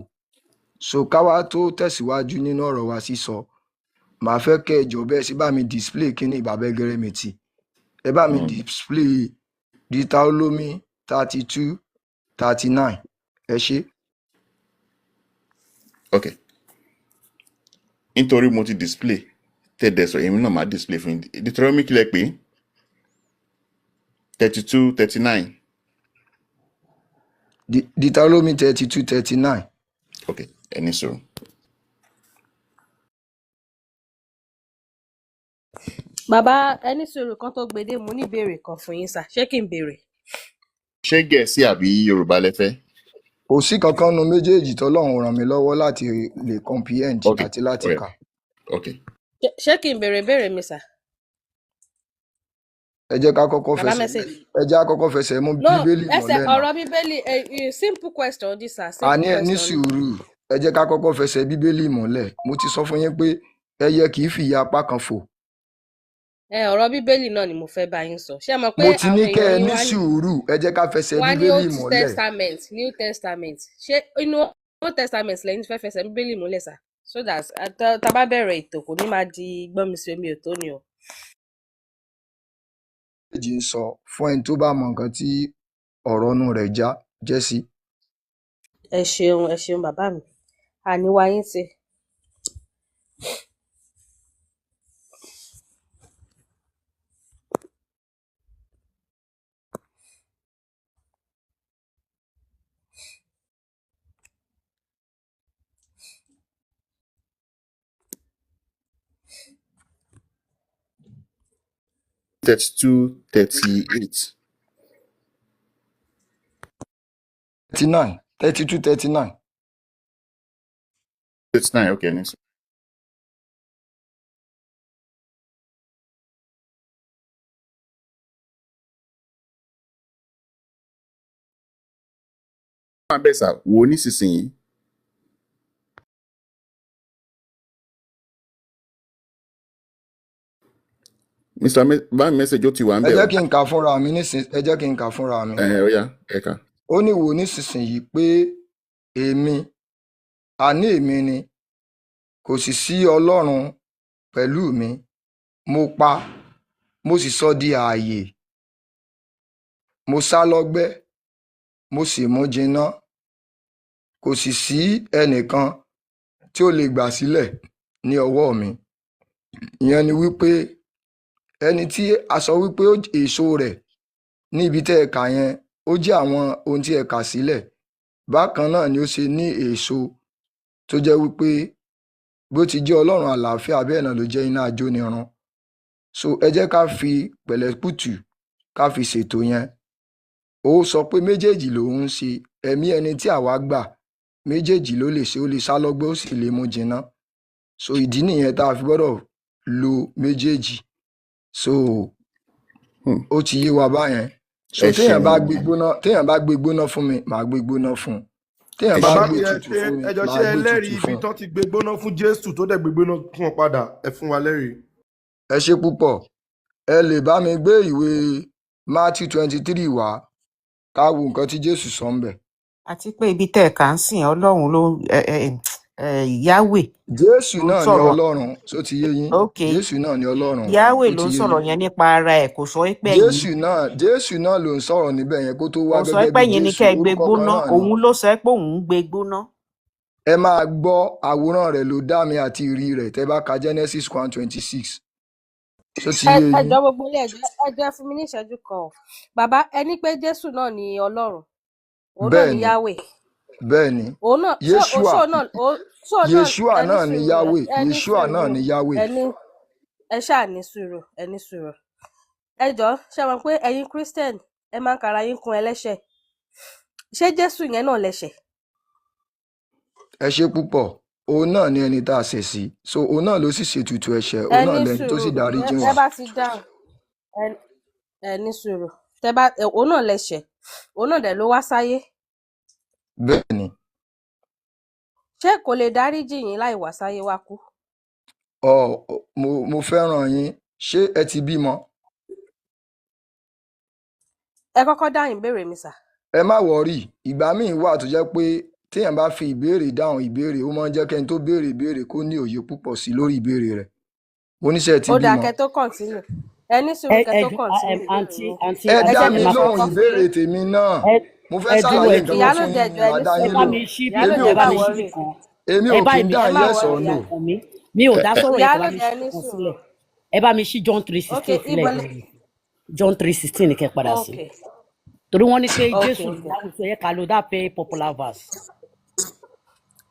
so ká wá tó tẹ̀síwájú nínú ọ̀rọ̀ wa sísọ màá fẹ́ kẹ́ ẹ jọ bẹ́ẹ̀ sí bá mi display kíní ìbàbẹ́ gẹ́rẹ́mìtì ẹ bá mi display Deuteronomy 32:39 ẹ ṣe. Ok nítorí mo ti display tẹ́ẹ̀dẹ̀sọ̀ èmi náà máa display fún yín. Deuteronomy kílẹ̀ pé 32:39. Deuteronomy 32:39. Ok ẹni sọ̀rọ̀. Bàbá ẹni sọ̀rọ̀ kan tó gbede mo ní ìbéèrè kan fún yín sà ṣé kí n béèrè. Ṣé Gẹ̀ẹ́sì àbí Yorùbá lẹ fẹ́? Kò sí kankan nu méjèèjì tọ́lọ́run ràn mí lọ́wọ́ láti lè comprehend àti láti kà. Ok. Ṣé kí n béèrè mi sà? Ẹ jẹ́ ká kọ́kọ́ fẹsẹ̀ mú bíbélì mọ́lẹ̀ náà. Ẹsẹ̀ ọ̀rọ̀ bíbélì simple question this sir. Àní ẹ ní sùúrù ẹ jẹ́ ká kọ́kọ́ fẹsẹ̀ bíbélì mọ́lẹ̀ mo ti sọ fún yín pé ẹyẹ kì í fi ìyá apá kan fò. Ọ̀rọ̀ bíbélì náà ni mo fẹ́ bá yín sọ ṣé ẹ mọ̀ pé mo ti ní kẹ́ ẹ ní sùúrù ẹ jẹ́ ká fẹsẹ̀ bíbélì mọ́lẹ̀. Old Testament New Testament ṣé inú Old Testament lẹ́yìn fẹ́ fẹsẹ̀ bíbélì mọ́lẹ̀ sà so that tá bá bẹ̀rẹ̀ ètò kò ní máa di gbọ́n mi sí omi ò tó ni o. Méjì ń sọ fún ẹni tó bá mọ nǹkan tí ọ̀rọ̀ inú rẹ̀ jẹ́ sí. Ẹ ṣeun bàbá mi àníwá yín ti. 32, 38. 39, 32, 39. 39, okay, next. Bẹ́sà wo nísinsìnyí. Mr. Bá message ó ti wà ń bẹ̀. Ẹ jẹ́ kí n kà fúnra mi nísinsìnyí. Ẹ jẹ́ kí n kà fúnra mi. Ó yá, ẹ kà. Ó ní wò nísinsìnyí pé èmi, àní èmi ni, kò sì sí Ọlọ́run pẹ̀lú mi. Mo pa, mo sì sọ di ààyè. Mo sá lọ́gbẹ́, mo sì mú jiná. Kò sì sí ẹnìkan tí ó lè gbà sílẹ̀ ní ọwọ́ mi. Ìyẹn ni wípé ẹni tí a sọ wípé èso rẹ̀ ní ibi tẹ́ ẹ kà yẹn ó jẹ́ àwọn ohun tí ẹ kà sílẹ̀. Bákan náà ni ó ṣe ní èso tó jẹ́ wípé bó ti jẹ́ Ọlọ́run àlàáfíà bẹ́ẹ̀ náà ló jẹ́ iná ajónirun. So ẹ jẹ́ ká fi pẹ̀lẹ́kùtù ká fi ṣètò yẹn. Ó sọ pé méjèèjì lòun ń ṣe. Ẹ̀mí ẹni tí àwa gbà méjèèjì ló lè ṣe, ó lè sá lọ́gbẹ́ ó sì lè mú jiná. So ìdí nìyẹn tá a fi gbọ́dọ̀ lo méjèèjì. So ó ti yé wa báyẹn. So téèyàn bá gbé gbóná fún mi màá gbé gbóná fún un. Téèyàn bá gbé tutù fún mi ẹjọ́ màá ṣe gbé ẹlẹ́rìí tutù fún ibi un. tán ti gbé gbóná fún Jésù tó dẹ̀ gbé gbóná fún wọn padà ẹ fún wa lẹ́rìí. Ẹ ṣé púpọ̀. Ẹ lè bá mi gbé ìwé Matthew 23 wá ká wo nǹkan tí Jésù sọ ń bẹ̀. àti pé ibi tẹ́ ẹ̀ kà ń sìn Ọlọ́run ló Yahweh Jésù ló ń náà ni sọ̀rọ̀. Ọlọ́run tó ti yé yín. Ok, Jésù náà ni Ọlọ́run Yahweh ó ló ti ń yé sọ̀rọ̀ yín. yẹn nípa ara ẹ̀, kò sọ pé ẹ̀yin, Jésù náà ló ń sọ̀rọ̀ níbẹ̀ yẹn kó tó wá kò sọ gẹ́gẹ́ pé bí ẹ̀yin ni Jésù. kẹ́ ẹ gbé Orúkọ kan gbóná, náà ni. òun ló sọ pé òun ń gbé gbóná. Ẹ máa gbọ́ àwòrán rẹ̀ ló dá mi àti ìrí rẹ̀ tẹ́ bá ka Genesis 1:26. Tó ti yé yín. ẹjọ́ gbogbo ilé ẹjọ́ fún mi ní ìṣẹ́jú kan o. Bàbá ẹni pé Jésù náà ni Ọlọ́run, òun náà Bẹ́ẹ̀ ni ni, Yahweh, bẹ́ẹ̀ ni. òun náà Yeshua, Yeshua ẹni náà ni sùúrù Yahweh, ẹni Yeshua náà sùúrù ni Yahweh. ẹ ṣáà ní sùúrù ẹni sùúrù. Ẹjọ́ ṣe mọ̀ pé ẹ̀yin Christian ẹ máa ń kara yín kún ẹlẹ́ṣẹ̀. Ṣé Jésù yẹn náà lẹ́ṣẹ̀? Ẹ ṣé púpọ̀. Òun náà ni ẹni tá a ṣẹ̀ sí. So òun náà ló sì ṣètùtù ẹ̀ṣẹ̀. Òun náà Ẹni lẹni tó sì sùúrù dáríjì ẹ wá. bá ti dáhùn ẹni sùúrù òun náà lẹ́ṣẹ̀, òun náà dẹ̀ ló wá sáyé. Bẹ́ẹ̀ ni. Ṣé kò lè dáríjì yín láì wá sáyé wá kú? Mo fẹ́ràn yín. Ṣé ẹ ti bímọ? Ẹ kọ́kọ́ dáhùn ìbéèrè mi sà. Ẹ má wọrí. Ìgbà míì wà tó jẹ́ pé téèyàn bá fi ìbéèrè dáhùn ìbéèrè ó máa ń jẹ́ kẹ́ni tó béèrè ìbéèrè kó ní òye púpọ̀ sí lórí ìbéèrè rẹ̀. Mo níṣẹ́ ti Ó dáa bímọ. kẹ́ tó kọ̀ntínú. Ẹni sùúrù kẹ́ tó kọ̀ntínú ìbéèrè yín. Ẹ Ẹ dá jẹ́ mi kí n lóhùn kọ́kọ́ ìbéèrè fún tèmi náà. Mo fẹ́ ẹ dúró ṣàlàyé ẹ nǹkan dúró kan fún ìyálóde yín ẹjọ́ ni màá ẹni dá ẹ yín bá sùúrù. lò. mi ṣí bí Èmi ẹ ò bá kí mi ń ṣí wọrí. nìkan èmi ẹ ò bá kí ń mi dá Ẹ ẹ yín má yes or wọrí. no. nǹkan mi mi ò dá sọ̀rọ̀ yẹn kẹ bá mi ṣí Ìyálóde ẹni nǹkan sùúrù. sílẹ̀ ẹ bá mi ṣí John 3:16 Ok, sílẹ̀ ìbọ̀lẹ̀. John 3:16 ni kẹ padà sí Ok, torí wọ́n ní pé ok, Jésù ok. láwùjọ yẹ ká ló dá pé popular verse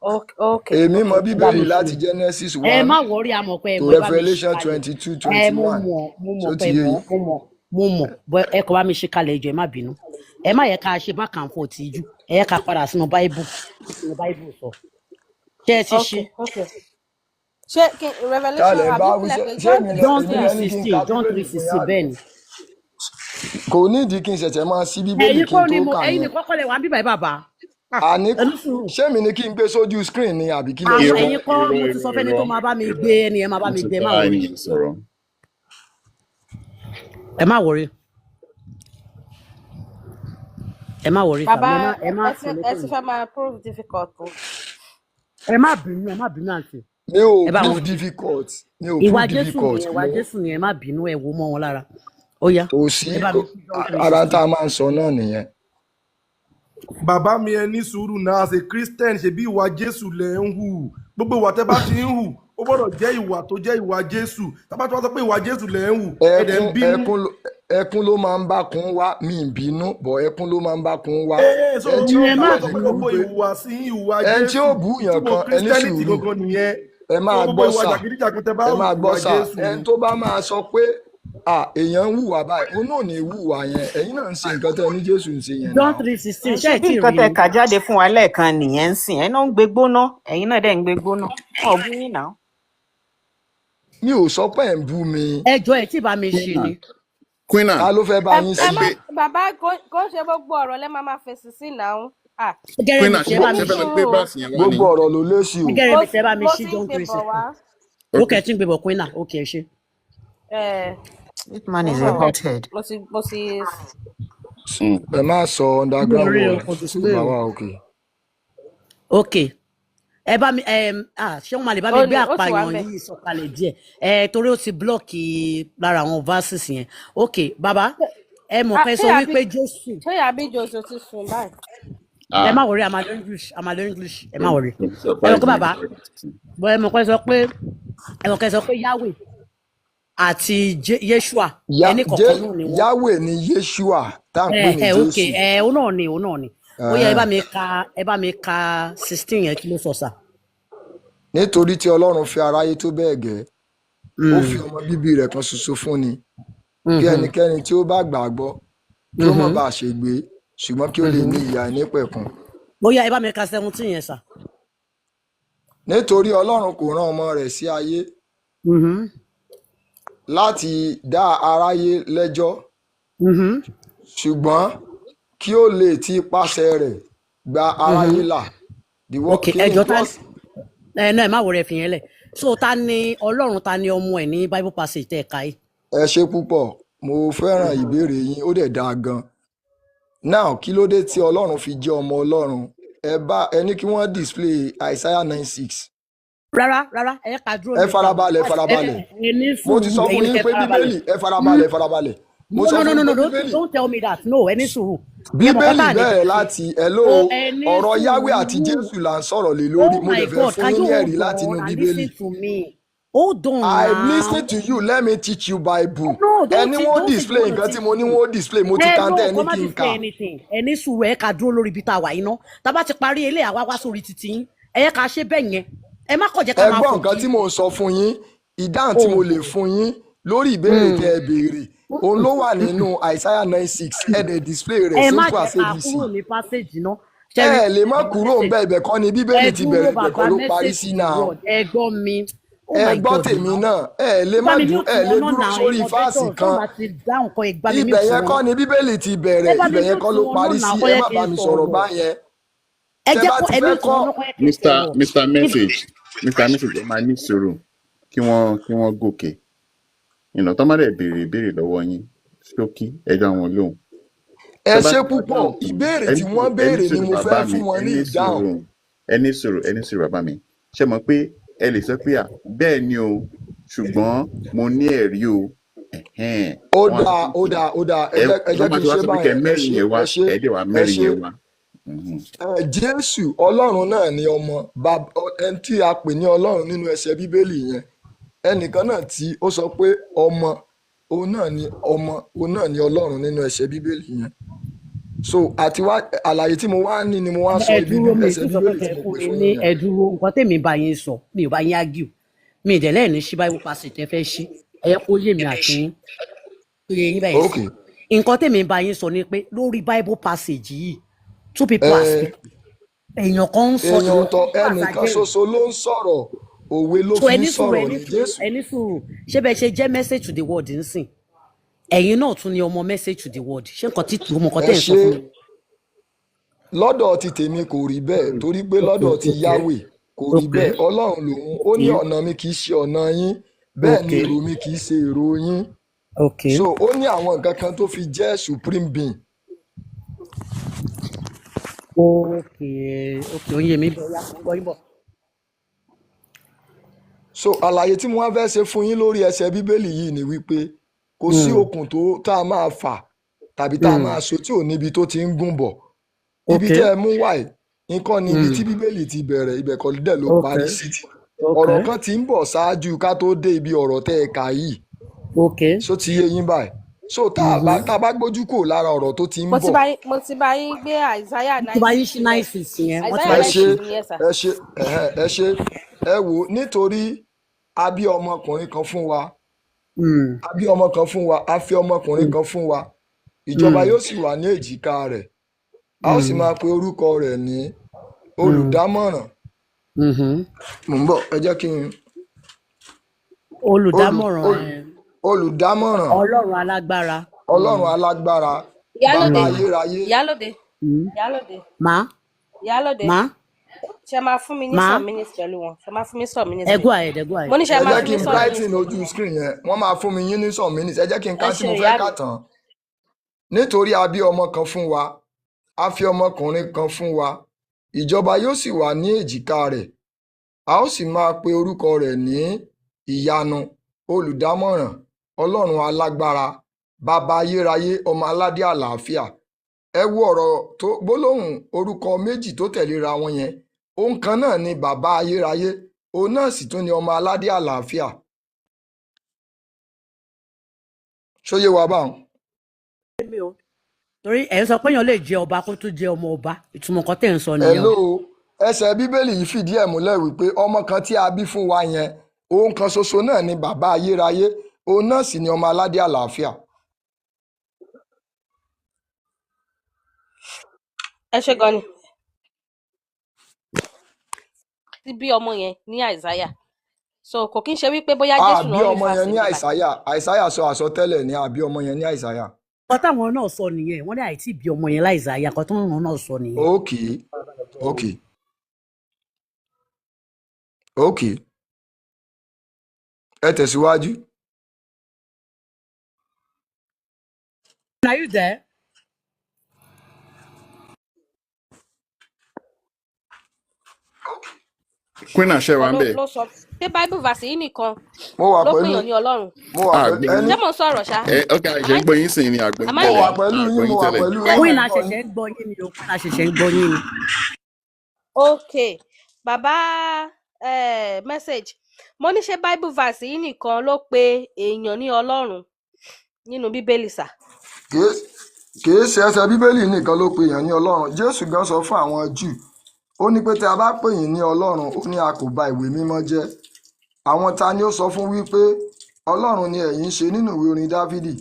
Ok, Èmi ok. mọ ẹ bá Bíbélì mi láti ṣí Genesis ẹ 1 má wọrí àmọ̀ pé ẹ to mọ̀ ẹ bá mi ṣí Revelation kalẹ̀ 22, ẹ mo 21. mọ̀ Ṣó pé ti yé yín? mo mọ̀ bọ́ ẹ kọ́ bá mi ṣí kalẹ̀ ìjọ ẹ má bínú ẹ má yẹ ká ṣe back and forth ìjú ẹ yẹ ká padà sínú Bible sọ ṣé ẹ ti Ok, ṣí ok. Ṣé kí Revelation Kálẹ̀ àbí bá wí kílẹ̀ pé ṣé John John èmi lẹ ní kí n ka 3:16 John Bíbélì fún yín 3:16 àbí? bẹ́ẹ̀ ni Kò nídìí kí n ṣẹ̀ṣẹ̀ máa ṣí Bíbélì ẹ̀yin kí n kọ́ ni tó mo kà ẹ̀yin ni yẹn. kọ́kọ́ lè wà ń bíbá bàbá Àní ẹnu sùúrù ṣé mi ni kí n gbé sójú screen ni àbí kí lẹ àwọn fẹ́? ẹ̀yin kọ́ mo ti sọ fẹ́ni tó máa bá mi gbé ẹni ẹ máa bá mi gbé ẹ má wọrí ẹ má wọrí ẹ má wọrí bàbá sàmì ẹ má ẹ ti sọlẹ́tọ̀ fẹ́ máa prove difficult o. ẹ má bínú àǹtí Mi ò ẹ bá prove wọn difficult. Mi ò ìwà prove Jésù difficult. nìyẹn ìwà Jésù nìyẹn ẹ má bínú ẹ wò mọ́ wọn lára ó yá Kò sí ẹ bá mi sí John ara tá 3:16 a máa ń sọ náà nìyẹn. Bàbá mi ẹ ní sùúrù náà as a Christian ṣe bí ìwà Jésù lẹ̀ ń hù. Gbogbo ìwà tẹ́ bá ti ń hù ó gbọ́dọ̀ jẹ́ ìwà tó jẹ́ ìwà Jésù. Tábà tí wọ́n sọ pé ìwà Jésù lẹ̀ ń hù ẹ dẹ̀ ń bínú. Ẹkún ló máa ń bá kún wá mi ì bínú bọ̀ ẹkún ló máa ń bá kún wá. So Ẹni tí ó ẹ bú má wọ́n sọ pé èèyàn gbogbo wípé ìwà sí ìwà ẹni tí Jésù. ó bú èèyàn Túbọ̀ kan ẹni Christianity sùúrù gangan nìyẹn. ẹ So máa gbogbo gbọ́ ìwà sà jàgídíjàgan tẹ́ bá ẹ hù máa gbọ́ ìwà sà Jésù ẹni ni. tó bá máa sọ pé èèyàn ń hùwà báyìí òun náà ní hùwà yẹn ẹ̀yin náà ń ṣe nǹkan tẹ́ ní Jésù ń ṣe yẹn John náà. 3:16 ṣé ṣé ẹ bí tí ì nǹkan rí tẹ ni. kà jáde fún wa lẹ́ẹ̀kan nìyẹn ń sìn ẹ̀ náà ń gbé gbóná ẹ̀yin náà dẹ̀ ń gbé gbóná wọn ò bú yín náà. mi ò sọ pé ẹ̀ ń bú mi. ẹjọ́ ẹ tí bá mi ṣe ni. Queen ta ló fẹ́ bá yín ẹ sí. má bàbá kò ṣe gbogbo ọ̀rọ̀ lẹ́ máa fèsì sí náà. gẹ́rẹ́ mi tẹ́ bá mi ṣe. gbogbo ọ̀rọ̀ ló lé sí o. gẹ́rẹ́ mi tẹ́ bá mi mo ṣe ti ń John gbé bọ̀ 3:16. wá. ó kẹ́ ẹ tí ń gbé bọ̀ Queen ó kẹ́ ẹ ṣe. This man is a hothead. mo ti ẹ má sọ underground Lórí word ọkọ̀ tó tí gbé bá o. wà òkè. ok ẹ bá mi ṣé wọn máa lè bá mi Ó gbé ní- ó ti wà àpàyàn ńbẹ̀. yìí sọ̀kalẹ̀ díẹ̀ torí ó ti blọọkì lára àwọn verses yẹn ok bàbá ẹ mọ̀ pé sọ wípé Jésù ṣé ìyá bí jòjò ti sùn báyìí. ẹ má wọrí àmàlẹ́ English ẹ má wọrí ẹ mọ̀ pé bàbá bọ́ ẹ mọ̀ pé sọ pé Yahweh àti Yeshua ẹni kọ̀ọ̀kan náà ni wọ́n. Yahweh ni Yeshua tá à ń pè ní ok Jésù. òun náà ni ó yẹ ẹ bá mi ka 16 yẹn kí ló sọ sà. nítorí tí Ọlọ́run fi aráyé tó bẹ́ẹ̀ gẹ́ ó fi ọmọ bíbí rẹ̀ kan ṣoṣo fún ni kí ẹnikẹ́ni tí ó bá gbàgbọ́ kí ó má bàa ṣègbé ṣùgbọ́n kí ó lè ní ìyè àìnípẹ̀kun. ó yẹ ẹ bá mi ka 17 yẹn sà. nítorí Ọlọ́run kò rán ọmọ rẹ̀ sí ayé láti dá aráyé lẹ́jọ́ ṣùgbọ́n kí ó lè ti ipasẹ̀ rẹ̀ gba aráyé là. ok ẹjọ ta náà ẹ má wọrẹ fi yẹn lẹ so ta ni Ọlọ́run ta ni ọmọ ẹ ní Bible passage tẹ ẹ ka yìí. ẹ ṣe púpọ̀ mo fẹ́ràn ìbéèrè yín ó dẹ̀ dáa gan. now kí ló dé tí Ọlọ́run fi jẹ́ ọmọ Ọlọ́run ẹ ní kí wọ́n display Isaiah 9:6. rárá ẹ ká dúró. ẹ farabalẹ̀ mo ti sọ fún yín pé bíbélì ẹ farabalẹ̀ mo sọ fún yín pé bíbélì. don't tell me that no ẹ ní sùúrù. bíbélì bẹ̀rẹ̀ láti ọ̀rọ̀ Yahweh àti Jésù là ń sọ̀rọ̀ lé lórí mo lè fẹ́ fún yín ní ẹ̀rí láti inú bíbélì. hold on now. I listen to you let me teach you Bible. ẹni wọ́n display nǹkan tí mo ní wọ́n display mo ti kàn tẹ́ ẹni kí n kà. ẹ ní sùúrù ẹ ká dúró lórí ibi tá a wà yín ná tá a bá ti parí ilé àwa wá sórí títí yín ẹ yẹ ká ṣe bẹ́ẹ̀ yẹn ẹ má kọ̀ jẹ́ ká máa fò. ẹ gbọ́ nǹkan tí mo sọ fún yín ìdáhùn tí mo lè fún yín lórí ìbéèrè tẹ́ ẹ béèrè òun ló wà nínú Isaiah 9:6 ẹ dẹ̀ display rẹ̀ simple as ABC. ẹ má jẹ́ ká kúrò ní passage náà. ẹ lè má kúrò ńbẹ̀ ibẹ̀ kọ́ ni bíbélì ti bẹ̀rẹ̀ ibẹ̀ kọ́ ló parí sí náà. ẹ gbọ́ mi. ẹ gbọ́ tèmi náà ẹ lè dúró sórí fáàsì kan ibẹ̀ yẹn kọ́ ni bíbélì ti bẹ̀rẹ̀ ibẹ̀ yẹn kọ́ ló parí sí ẹ má bá mi sọ̀rọ̀ báyẹn. Mr. Message ẹ máa ní sùúrù kí wọ́n gòkè tó má dẹ̀ béèrè ìbéèrè lọ́wọ́ yín ṣókí ẹjọ́ àwọn lóhùn. ẹ ṣe púpọ̀ ìbéèrè tí wọ́n béèrè ni mo fẹ́ fún wọn ní ìdáhùn. ẹni sùúrù bàbá mi ṣe mọ̀ pé ẹ lè sọ pé bẹ́ẹ̀ ni o ṣùgbọ́n mo ní ẹ̀rí o. ó dáa ẹ jẹ́ kí n ṣe báyìí Jésù Ọlọ́run náà ni ọmọ ẹni tí a pè ní Ọlọ́run nínú ẹsẹ̀ bíbélì yẹn ẹnìkan náà tí ó sọ pé ọmọ òun náà ni Ọlọ́run nínú ẹsẹ̀ bíbélì yẹn so àti wá àlàyé tí mo wá ní ni mo wá sọ ibi ní ẹsẹ̀ bíbélì tí mo pè fún yẹn. ẹ dúró nǹkan tèmi bá yín sọ mi ò bá yín argue mi ì dẹ̀lẹ́ ní ṣí Bible passage tẹ́ fẹ́ ṣí ẹ̀yẹ kó yé mi àti yín tó yẹ yín bẹ́ẹ̀ sí nǹkan tèmi bá yín sọ ni pé lórí Bible passage yìí two people are speaking èèyàn kan ń sọ èèyàn tó ẹnìkan ṣoṣo ló ń sọ̀rọ̀ òwe ló fi ń sọ̀rọ̀ ní Jésù. ẹni sùúrù ṣé bẹ́ẹ̀ ṣe jẹ́ message to the world ń sìn ẹ̀yin náà tún ni ọmọ message to the world ṣé nǹkan tí mo kàn tẹ̀ ń sọ fún mi. lọ́dọ̀ ti tèmi kò rí bẹ́ẹ̀ torí pé lọ́dọ̀ ti Yahweh kò rí bẹ́ẹ̀ Ọlọ́run lòun ó ní ọ̀nà mi kì í ṣe ọ̀nà yín bẹ́ẹ̀ ni èrò mi kì í ṣe èrò yín so ó ní àwọn nǹkan kan tó fi jẹ́ supreme being. oye mi bọ̀ ya gbọ́ yín bọ̀. so àlàyé tí mo wá fẹ́ ṣe fún yín lórí ẹsẹ̀ bíbélì yìí ni wípé kò sí okùn tó tá a máa fà tàbí tá a máa so tí ò níbi tó ti ń gùn bọ̀ ibi tẹ́ ẹ mú wáyé nǹkan ni ibi tí bíbélì ti bẹ̀rẹ̀ ibẹ̀ kọ́ dẹ̀ ló parí sí ọ̀rọ̀ kan ti ń bọ̀ ṣáájú ká tó dé ibi ọ̀rọ̀ tẹ́ ẹ kà yìí so ti yé yín báyìí so tá a bá gbójú kò lára ọ̀rọ̀ tó ti ń bọ̀. mo ti bá yín gbé Isaiah 9:6 mo ti bá yín ṣí 9:6 yẹn. ẹ ṣe ẹ wò nítorí a bí ọmọkùnrin kan fún wa a bí ọmọ kan fún wa a fi ọmọkùnrin kan fún wa ìjọba yóò sì wà ní èjìká rẹ̀ a ó sì máa pe orúkọ rẹ̀ ní olùdámọ̀ràn. Mò ń bọ̀ ẹ jẹ́ kí n. Olùdámọ̀ràn. Olùdámọ̀ràn. Ọlọ́run alágbára. Ọlọ́run alágbára. Bàbá ayérayé. Ìyálóde. Ìyálóde. Ṣé máa fún mi ní some minutes pẹ̀lú wọn? Ṣé máa fún mi some minutes? Ẹ go ahead. Mo ní ṣe máa fún mi some minutes. Ẹ jẹ́ kí n brighten ojú screen yẹn. Wọ́n máa fún mi yín ní some minutes. Ẹ jẹ́ kí n ká tí mo fẹ́ kà tán. Nítorí a bí ọmọ kan fún wa, a fi ọmọkùnrin kan fún wa, ìjọba yóò sì wà ní èjìká rẹ̀. A ó sì máa pe orúkọ rẹ̀ ní ìyanu, olùdámọ̀ràn, Ọlọ́run alágbára, bàbá ayérayé, ọmọ aládé àlàáfíà. Ẹ wo ọ̀rọ̀ tó gbólóhùn orúkọ méjì tó tẹ̀léra wọn yẹn. Ohun kan náà ni bàbá ayérayé, òun náà sì tún ni ọmọ aládé àlàáfíà. Ṣóyé wa báwọn. Torí ẹ̀ ń sọ pé èèyàn lè jẹ ọba kó tún jẹ ọmọ ọba, ìtumọ̀ kan tẹ̀ ń sọ nìyẹn. Hello, ẹsẹ̀ bíbélì yìí fìdí ẹ̀ múlẹ̀ wípé ọmọ kan tí a bí fún wa yẹn ohun kan ṣoṣo náà ni bàbá ayérayé, òun náà sì ni ọmọ aládé àlàáfíà. Ẹ ṣé gan ni. Ti bí ọmọ yẹn ní Àìsáyà. So kò kí n ṣe wípé bóyá Jésù náà rí fásitì. Àbí ọmọ yẹn ní Àìsáyà sọ àsọtẹ́lẹ̀ ní àbí ọmọ yẹn ní Àìsáyà. Nǹkan táwọn náà sọ nìyẹn, wọ́n ní àìtí bí ọmọ yẹn láìsáyà, nǹkan táwọn náà sọ nìyẹn. Okay. Ẹ tẹ̀síwájú. Are you there? Queen àṣẹ wa ń bẹ̀. Ló sọ pé Bible verse yìí nìkan ló pèèyàn ní Ọlọ́run. Ṣé mo ń sọ̀rọ̀ ṣá? Ok, àṣẹ ń gbọ́ yín sìn ní àgbẹ̀. Mo wà pẹ̀lú yín. Queen àṣẹ̀ṣẹ̀ ń gbọ́ yín ni o, Queen àṣẹ̀ṣẹ̀ ń gbọ́ yín ni. Ok, bàbá message. Mo ní ṣe Bible verse yìí nìkan ló pe èèyàn ní Ọlọ́run nínú Bíbélì sà? Kìí ṣe ẹsẹ̀ Bíbélì nìkan ló pe èèyàn ní Ọlọ́run. Jésù gan sọ fún àwọn Júù. Ó ní pé tí a bá pè yín ní Ọlọ́run, ó ní a kò bà ìwé mímọ́ jẹ́. Àwọn ta ni ó sọ fún wípé Ọlọ́run ni ẹ̀yin ṣe nínú ìwé orin Dáfídì.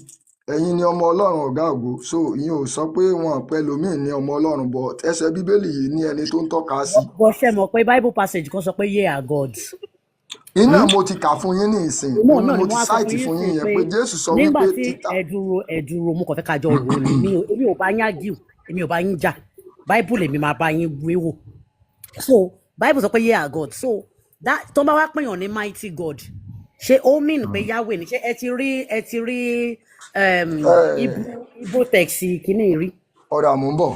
Ẹ̀yin ni ọmọ Ọlọ́run ọ̀gá ògo. So ìyẹn ò sọ pé wọn pẹlòmíì ní ọmọ Ọlọ́run, but ẹsẹ̀ Bíbélì yìí ní ẹni tó ń tọ́ka sí. Bọ́ ṣe mọ̀ pé Bible passage kan sọ pé ye are gods. Iná mo ti kà fún yín ní ìsìn. Mo ti sáìtì fún yín yẹn pé Jésù sọ wípé nígbà tí ẹ̀dúró mo kàn fẹ́ kájọ òru ni èmi ò bá yín àgìw, èmi ò bá yín jà. Bible èmi máa bá yín wéwò. So Bible sọ pé ye are gods. So tó bá wá pèèyàn ní mighty God, ṣé ó mean pé Yahweh ni? Ṣé ẹ ti rí Igbo text kìíní rí? Ọ̀rọ̀ àmú ń bọ̀.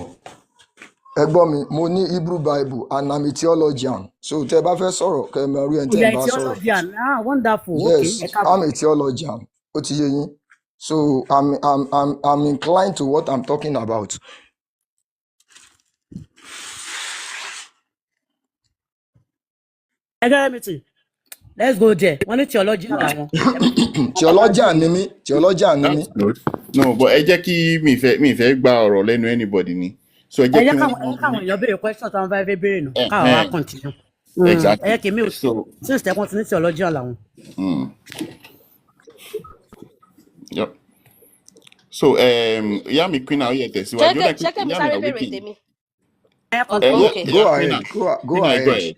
Ẹ gbọ́ mi, mo ní Hebrew Bible and I'm a theologian. So tẹ́ bá fẹ́ sọ̀rọ̀ kẹ́ ẹ máa rí ẹni tẹ́ ẹ bá sọ̀rọ̀. Theologian, wonderful. Yes, I'm a theologian. Ó ti yé yín. So I'm inclined to what I'm talking about. Let's go there. Wọ́n ní theologian làwọn. Theologian ni mí. No, but ẹ jẹ́ kí mi fẹ́ gba ọ̀rọ̀ lẹ́nu anybody ni. So ẹ jẹ́ kí káwọn èèyàn béèrè question táwọn fẹ́ béèrè nù. Káwọn wá continue. Exactly. Ẹ jẹ́ kí mi ò since tẹ́kùn ti ní theologian làwọn. Yep. So ìyá mi Queen àwọn yẹn tẹ̀síwájú. Ṣé kí mi sáré béèrè tèmi? Go ahead.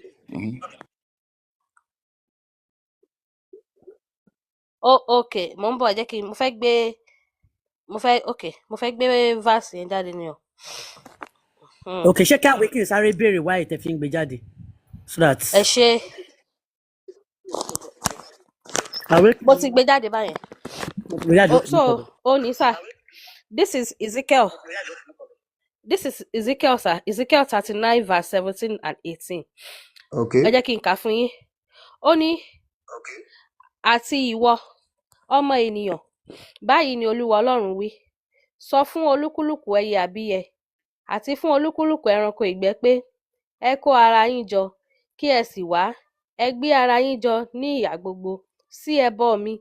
Okay, mo ń bọ̀ jẹ́ kí mo fẹ́ gbé verse yẹn jáde ni o. Okay, ṣé káwé kí n sáré béèrè why tẹ́ fi ń gbé jáde so that. Ẹ ṣe. Mo ti gbé jáde báyẹn. So ó ní sà, this is Ezekiel sir, Ezekiel 39 verse 17 and 18. Okay. Ẹ jẹ́ kí n kà fún yín. Ó ní àti ìwọ ọmọ ènìyàn, báyìí ni Olúwa Ọlọ́run wí, sọ fún olúkúlùkù ẹyẹ àbíyẹ àti fún olúkúlùkù ẹranko ìgbẹ́ pé ẹ kó ara yín jọ kí ẹ sì wá, ẹ gbé ara yín jọ ní ìhà gbogbo sí ẹbọ mi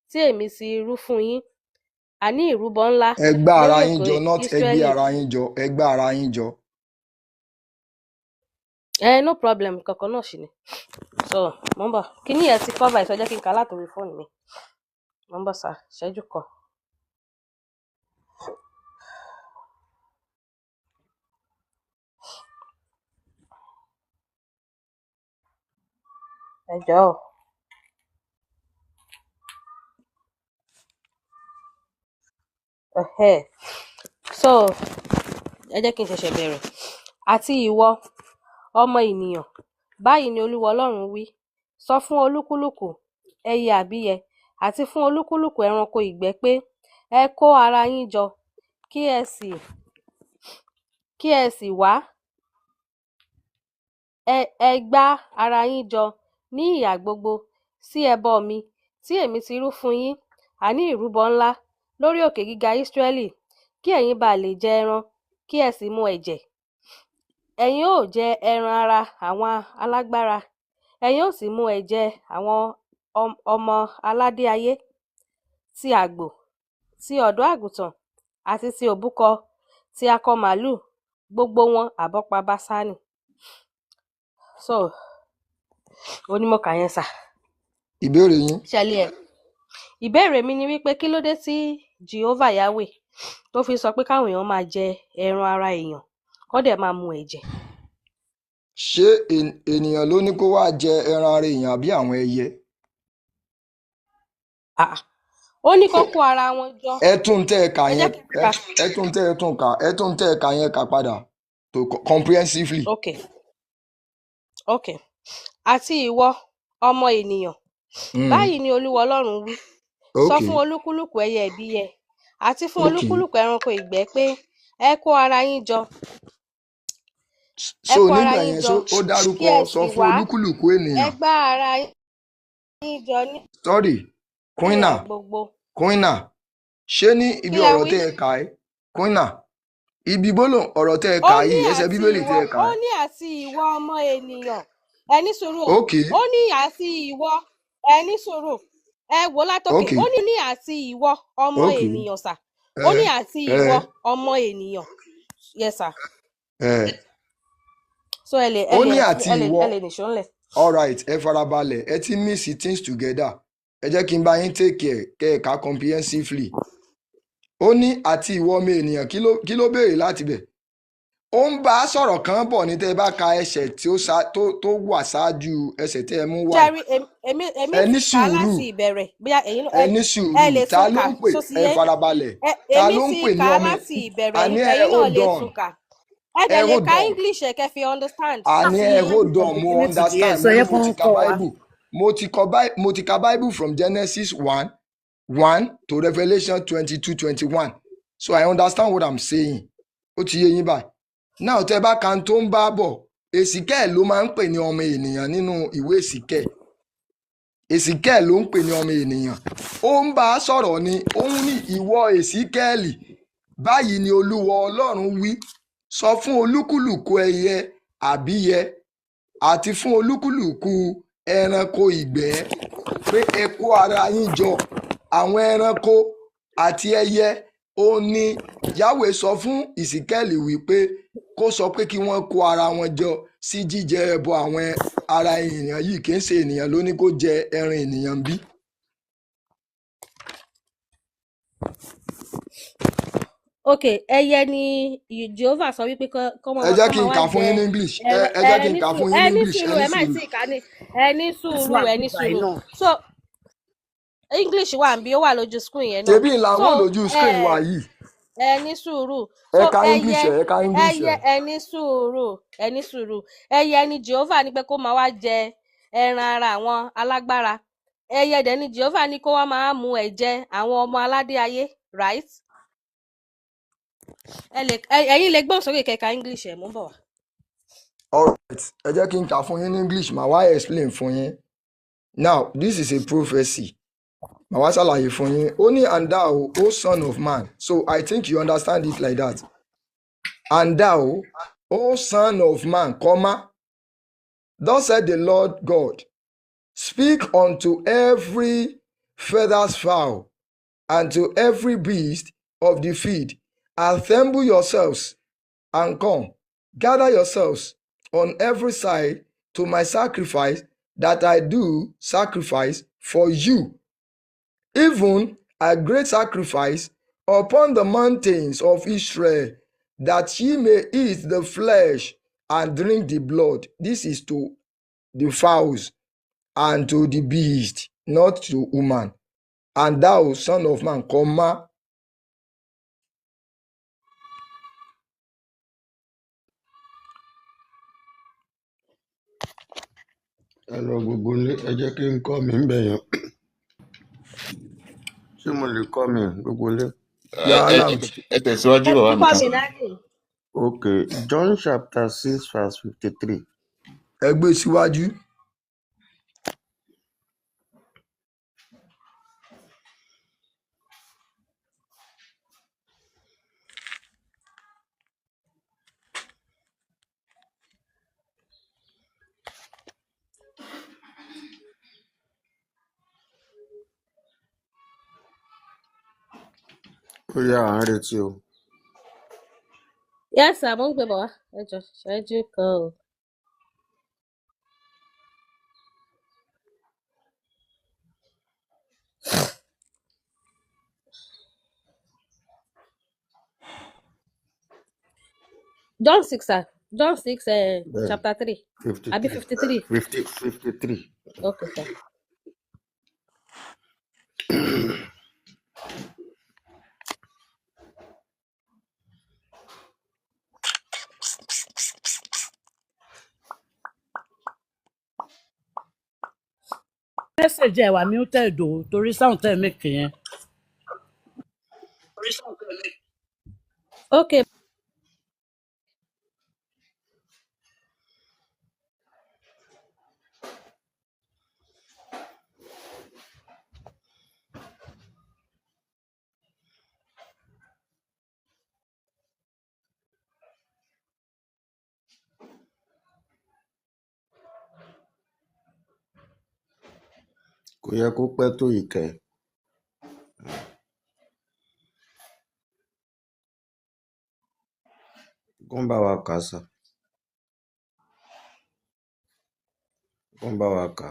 tí èmi sì rú fún yín, àní ìrúbọ ńlá. Ẹ gbá ara yín jọ, not ẹ gbé ara yín jọ, ẹ gbá ara yín jọ. No problem, kankan náà ṣì ni. So mo ń bọ̀, kí ni ẹ ti cover ìsọjẹ́ kí n kà látòrí fóònù mi. Mo ń bọ̀ sà, ṣẹ́jú kan. Ẹ jọ̀ọ́. So ẹ jẹ́ kí n ṣẹ̀ṣẹ̀ bẹ̀rẹ̀. Àti ìwọ ọmọ ènìyàn, báyìí ni Olúwa Ọlọ́run wí, sọ fún olúkúlùkù ẹyẹ àbíyẹ àti fún olúkúlùkù ẹranko ìgbẹ́ pé ẹ kó ara yín jọ kí ẹ sì wá ẹ gbá ara yín jọ ní ìhà gbogbo sí ẹbọ mi tí èmi ti rú fún yín, àní ìrúbọ ńlá lórí òkè gíga Ísírẹ́lì, kí ẹ̀yin ba lè jẹ ẹran kí ẹ sì mu ẹ̀jẹ̀. Ẹ̀yin ó jẹ ẹran ara àwọn alágbára, ẹ̀yin ó sì mu ẹ̀jẹ̀ àwọn ọmọ aládé ayé, ti àgbò, ti ọ̀dọ́ àgùntàn àti ti òbúkọ, ti akọ màlúù, gbogbo wọn àbọ́pa Báṣánì. So onímọ̀ọ́kà yẹn sà. Ìbéèrè yín. Ṣẹlẹ̀ ẹ̀. Ìbéèrè mi ni wípé kí ló dé tí Jehovah Yahweh tó fi sọ pé káwọn èèyàn máa jẹ ẹran ara èèyàn kó dẹ̀ máa mu ẹ̀jẹ̀. Ṣé ènìyàn ló ní kó wá jẹ ẹran ara èèyàn àbí àwọn ẹyẹ? Ó ní kó kó ara wọn jọ. Ẹ tún tẹ́ ẹ̀ka yẹn kà padà to comprehensively. Okay. Àti ìwọ ọmọ ènìyàn, báyìí ni Olúwa Ọlọ́run wí, sọ fún olúkúlùkù ẹyẹ ìbíyẹ àti fún olúkúlùkù ẹranko ìgbẹ́ pé ẹ kó ara yín jọ. So nígbà yẹn ó dárúkọ sọ fún olúkúlùkù ènìyàn. Ẹ gbá ara yín jọ ní. Sorry, Queenah, ṣé ní ibi ọ̀rọ̀ tẹ́ ẹ kà ẹ́? Queenah, ibi gbólóhùn ọ̀rọ̀ tẹ́ ẹ kà yìí ẹsẹ̀ bíbélì tẹ́ ẹ kà ẹ́. Ó ní àti ìwọ ọmọ ènìyàn, ẹ ní sùúrù. Ó ní àti ìwọ, ẹ ní sùúrù. Ẹ wò látòkè. Ó ní àti ìwọ ọmọ ènìyàn sà. Ó ní àti ìwọ ọmọ ènìyàn. Yes sir. So ẹ lè nìṣó ńlẹ̀. All right, ẹ farabalẹ̀, ẹ ti mix things together. Ẹ jẹ́ kí n bá yín take care kẹ́ ẹ kà comprehensively. Ó ní àti ìwọ ọmọ ènìyàn, kí ló béèrè láti bẹ̀? Ó ń bá a sọ̀rọ̀ kan bọ̀ ní tẹ́ ẹ bá ka ẹsẹ̀ tó wà ṣáájú ẹsẹ̀ tẹ́ ẹ mú wá. Jerry, èmi ti kà láti ìbẹ̀rẹ̀. Ẹ ní sùúrù, ta ló ń pè ẹ farabalẹ̀? Ta ló ń pè ní ọmọ? Àní ẹ hold on. Ẹ dẹ̀ lè ka English ẹ kẹ́ fi understand. Àní ẹ hold on, mo understand. Mo ti ka Bible from Genesis 1 to Revelation 22:21. So I understand what I'm saying. Ó ti yé yín báyìí. Now tẹ́ bá kan tó ń bá bọ̀, Èsìkẹ́ẹ̀ ló máa ń pè ní ọmọ ènìyàn nínú ìwé Èsìkẹ́ẹ̀. Èsìkẹ́ẹ̀ ló ń pè ní ọmọ ènìyàn. Ó ń bá a sọ̀rọ̀ ni, òun ní ìwọ Èsìkẹ́ẹ̀lì, báyìí ni Olúwa Ọlọ́run wí, sọ fún olúkúlùkù ẹyẹ àbíyẹ àti fún olúkúlùkù ẹranko ìgbẹ́ pé ẹ kó ara yín jọ. Àwọn ẹranko àti ẹyẹ ó ní Yahweh sọ fún Èsìkẹ́ẹ̀lì wípé kó sọ pé kí wọ́n kó ara wọn jọ sí jíjẹ ẹbọ àwọn ara ènìyàn yìí, kì í ṣe ènìyàn ló ní kó jẹ ẹran ènìyàn bí. Ẹyẹ ni Jehovah sọ wípé kọ́ mọ́. Ẹ jẹ́ kí n kà fún yín ní English. Ẹ jẹ́ kí n kà fún yín ní English. Ẹ ní sùúrù. So English wà níbí, ó wà lójú screen yẹn náà. Ṣebí làwọn lójú screen wa yìí. Ẹ ní sùúrù. Ẹ ka English. Ẹ ní sùúrù. Ẹyẹ ni Jehovah ní pé kó máa wá jẹ ẹran ara àwọn alágbára. Ẹyẹ dẹ̀ ni Jehovah ní kó wá máa mu ẹ̀jẹ̀ àwọn ọmọ aládé ayé, right? Ẹ̀yin lè gbọ́n sókè kẹ́ka English ẹ̀ mú bọ̀ wá. All right, ẹ jẹ́ kí n kà fún yín ní English, màá wá explain fún yín. Now, this is a prophecy. Màá wá ṣàlàyé fún yín. Ó ní and thou, O son of man. So I think you understand it like that. And thou, O son of man, comma, thus said the Lord God, speak unto every feathered fowl and to every beast of the field, assemble yourselves and come, gather yourselves on every side to my sacrifice that I do sacrifice for you. even a great sacrifice upon the mountains of Israel, that ye may eat the flesh and drink the blood. This is to the fowls and to the beast, not to woman. And thou, son of man, comma. Hello, gbogbo ilé, ẹ jẹ́ kí n kọ́ mi ń bẹ̀ yẹn. Ṣé mo lè kọ́ mi gbogbo ilé? Ẹ tẹ̀síwájú bàbá mi kan. Okay, John chapter 6 verse 53. Ẹ gbé síwájú. Ó yá, à ń retí o. Yes, sir, mo ń gbé bọ̀ wá. Ẹ jọ̀ọ́, ṣẹ́jú kan o. John 6, sir. John 6, chapter 3. 53. Abi 53. 53. Okay, sir. Message ẹ wà muted o torí sound tẹ́ make yẹn. Okay. Kò yẹ kó pẹ́ tó ìkẹ́. Kó ń bá wa kà sà. Kó ń bá wa kà.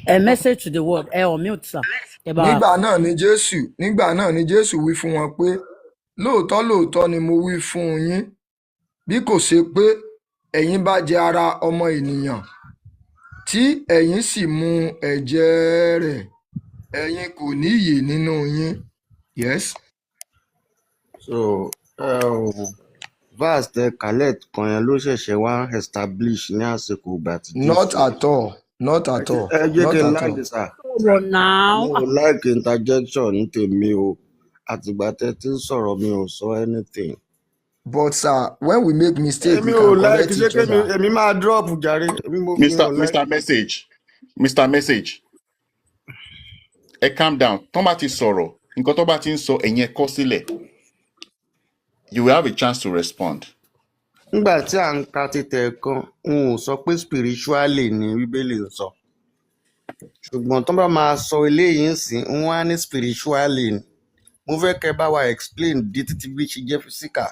A message to the world. Ẹ on mute, sir. Nígbà náà ni Jésù wí fún wọn pé, lóòótọ́ lóòótọ́ ni mo wí fún yín, bí kò ṣe pé ẹ̀yin bá jẹ ara ọmọ ènìyàn, tí ẹ̀yin sì mu ẹ̀jẹ̀ rẹ̀, ẹ̀yin kò ní ìyè nínú yín. Yes. So, verse tẹ kálẹ̀ kan yẹn ló ṣẹ̀ṣẹ̀ wá establish ní àsìkò ìgbà tí Jésù. Not at all. Not at all. Ẹ jẹ́ kí n Not at láìkí sà. now. Mo like interjection ní tèmi o. Àtìgbà tẹ́ tí ń sọ̀rọ̀ mi ò sọ anything. But sir, when we make mistake, we Èmi can ò like correct ṣé each kí other. èmi máa drop jàre. Mr. Message. Ẹ calm down. Tó bá ti sọ̀rọ̀, nǹkan tó bá ti ń sọ ẹ̀yin ẹ kọ sílẹ̀. You will have a chance to respond. Nígbà tí à ń ka títẹ̀ kan, n ò sọ pé spiritually ni Bíbélì ń sọ. Ṣùgbọ́n tó bá máa sọ eléyìí ń sìn, wọ́n á ní spiritually ni. Mo fẹ́ kẹ́ bá wa explain di títí bí ṣe jẹ́ physical,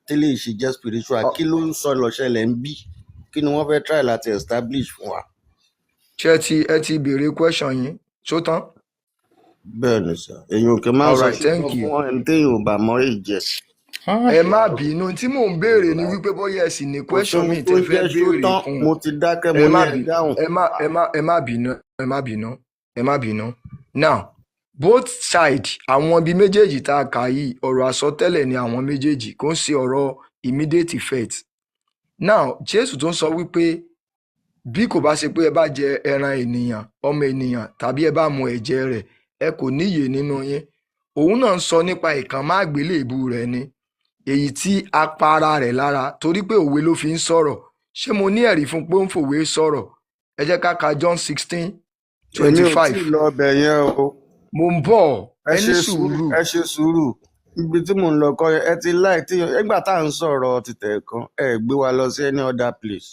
tí lè ṣe jẹ́ spiritual. Kí ló ń sọ lọ́ṣẹ̀lẹ̀ ń bí? Kí ni wọ́n fẹ́ try láti establish fún wa? Ṣé ẹ ti béèrè question yín? Ṣó tán? Bẹ́ẹ̀ ni sir, èyàn kì í máa sọ ṣùgbọ́n fún ẹni téèyàn ò bá mọ ìjẹ. Ẹ má bínú, tí mò ń béèrè ni wípé bóyá ẹ sì ní question mi tẹ́ fẹ́ béèrè fún. Mo ti dákẹ́ mo ní ẹ dáhùn. Ẹ má bínú. Now, both side àwọn ibi méjèèjì tá a kà yìí, ọ̀rọ̀ àsọtẹ́lẹ̀ ni àwọn méjèèjì, kò ń ṣe ọ̀rọ̀ immediate effect. Now, Jésù tó ń sọ wípé bí kò bá ṣe pé ẹ bá jẹ ẹran ènìyàn, ọmọ ènìyàn, tàbí ẹ bá mu ẹ̀jẹ̀ rẹ̀, ẹ kò níyè nínú yín. Òun náà ń sọ nípa ìkànmá àgbélébù rẹ̀ ni, èyí tí a pa ara rẹ̀ lára torí pé òwe ló fi ń sọ̀rọ̀. Ṣé mo ní ẹ̀rí fún pé ó ń fòwe sọ̀rọ̀? Ẹ jẹ́ ká ka John 16:25. Èmi ò tí ì lọ ọbẹ̀ yẹn o. Mo ń bọ̀, ẹ ní sùúrù. Ẹ ṣe sùúrù. Ibi tí mò ń lọ kọ́ ẹ ti láì tí ẹgbà tá à ń sọ̀rọ̀ títẹ̀ kan, ẹ gbé wa lọ sí any other place.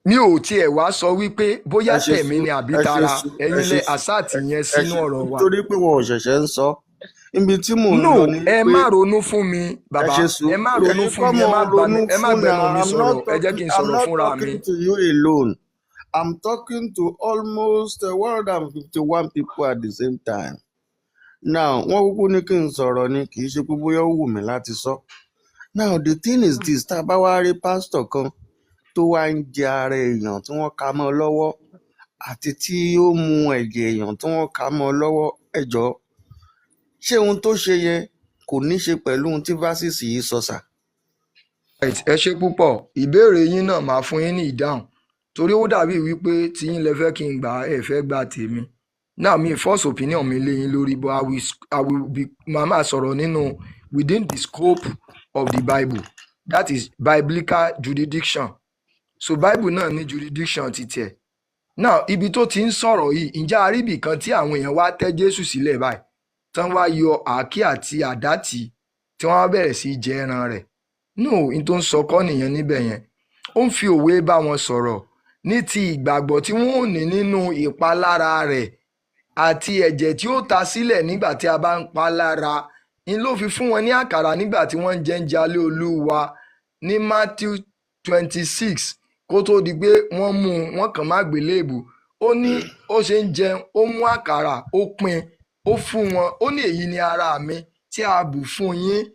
Mi ò tiẹ̀ wá sọ wípé bóyá tẹ̀mí ni àbí tara, ẹ̀yin lẹ àsáàtì yẹn sínú ọ̀rọ̀ wa. Nítorí pé wọn ò ṣẹ̀ṣẹ̀ ń sọ. Ibi tí mò ń lọ ni pé ẹ má ronú fún mi, bàbá. Ẹ má ronú fún mi, ẹ má gbẹnu mi sọ̀rọ̀. Ẹ jẹ́ kí n sọ̀rọ̀ fúnra mi. I'm not talking to you alone. I'm talking to almost 151 people at the same time. now wọ́n kúkú ní kí n sọ̀rọ̀ ni kì í ṣe pé bóyá ó wù mí láti sọ. Now the thing is this, tá a bá wá rí pásítọ̀ kan tó wá ń jẹ ara èèyàn tí wọ́n ká mọ́ lọ́wọ́ àti tí ó mu ẹ̀jẹ̀ èèyàn tí wọ́n ká mọ́ lọ́wọ́, ẹ jọ̀ọ́ ṣé ohun tó ṣe yẹn kò ní ṣe pẹ̀lú ohun tí fásitì yìí sọ sà? ẹ ṣe púpọ̀, ìbéèrè yín náà máa fún yín ní ìdáhùn torí ó dàbí wípé tiyín lẹ fẹ́ kí n gbà ẹ fẹ́ gbà tèmi. Now mi first opinion mi lé yín lórí, but I will be màmá sọ̀rọ̀ nínú within the scope of the Bible, that is biblical jurisdiction. So Bible náà ní jurisdiction ti tiẹ̀. Now ibi tó ti ń sọ̀rọ̀ yìí, ǹjẹ́ àríbì kan tí àwọn èèyàn wá tẹ́ Jésù sílẹ̀ báyìí tán wá yọ àáké àti àdá tì tí wọ́n wá bẹ̀rẹ̀ sí í jẹ ẹran rẹ̀? No, n tó ń sọ kọ́ nìyẹn níbẹ̀ yẹn. Ó ń fi òwe bá wọn sọ̀rọ̀ ní ti ìgbàgbọ́ tí wọ́n ò ní nínú ìpalára rẹ̀ àti ẹ̀jẹ̀ tí ó ta sílẹ̀ nígbà tí a bá ń pa lára. N ló fi fún wọn ní àkàrà nígbà tí wọ́n ń jẹ ń jalè Olúwa ní Matthew 26 kó tó di pé wọ́n mú un, wọ́n kàn má gbélébù. Ó ní ó ṣe ń jẹun, ó mú àkàrà, ó pín, ó fún wọn, ó ní èyí ni ara mi tí a bù fún yín.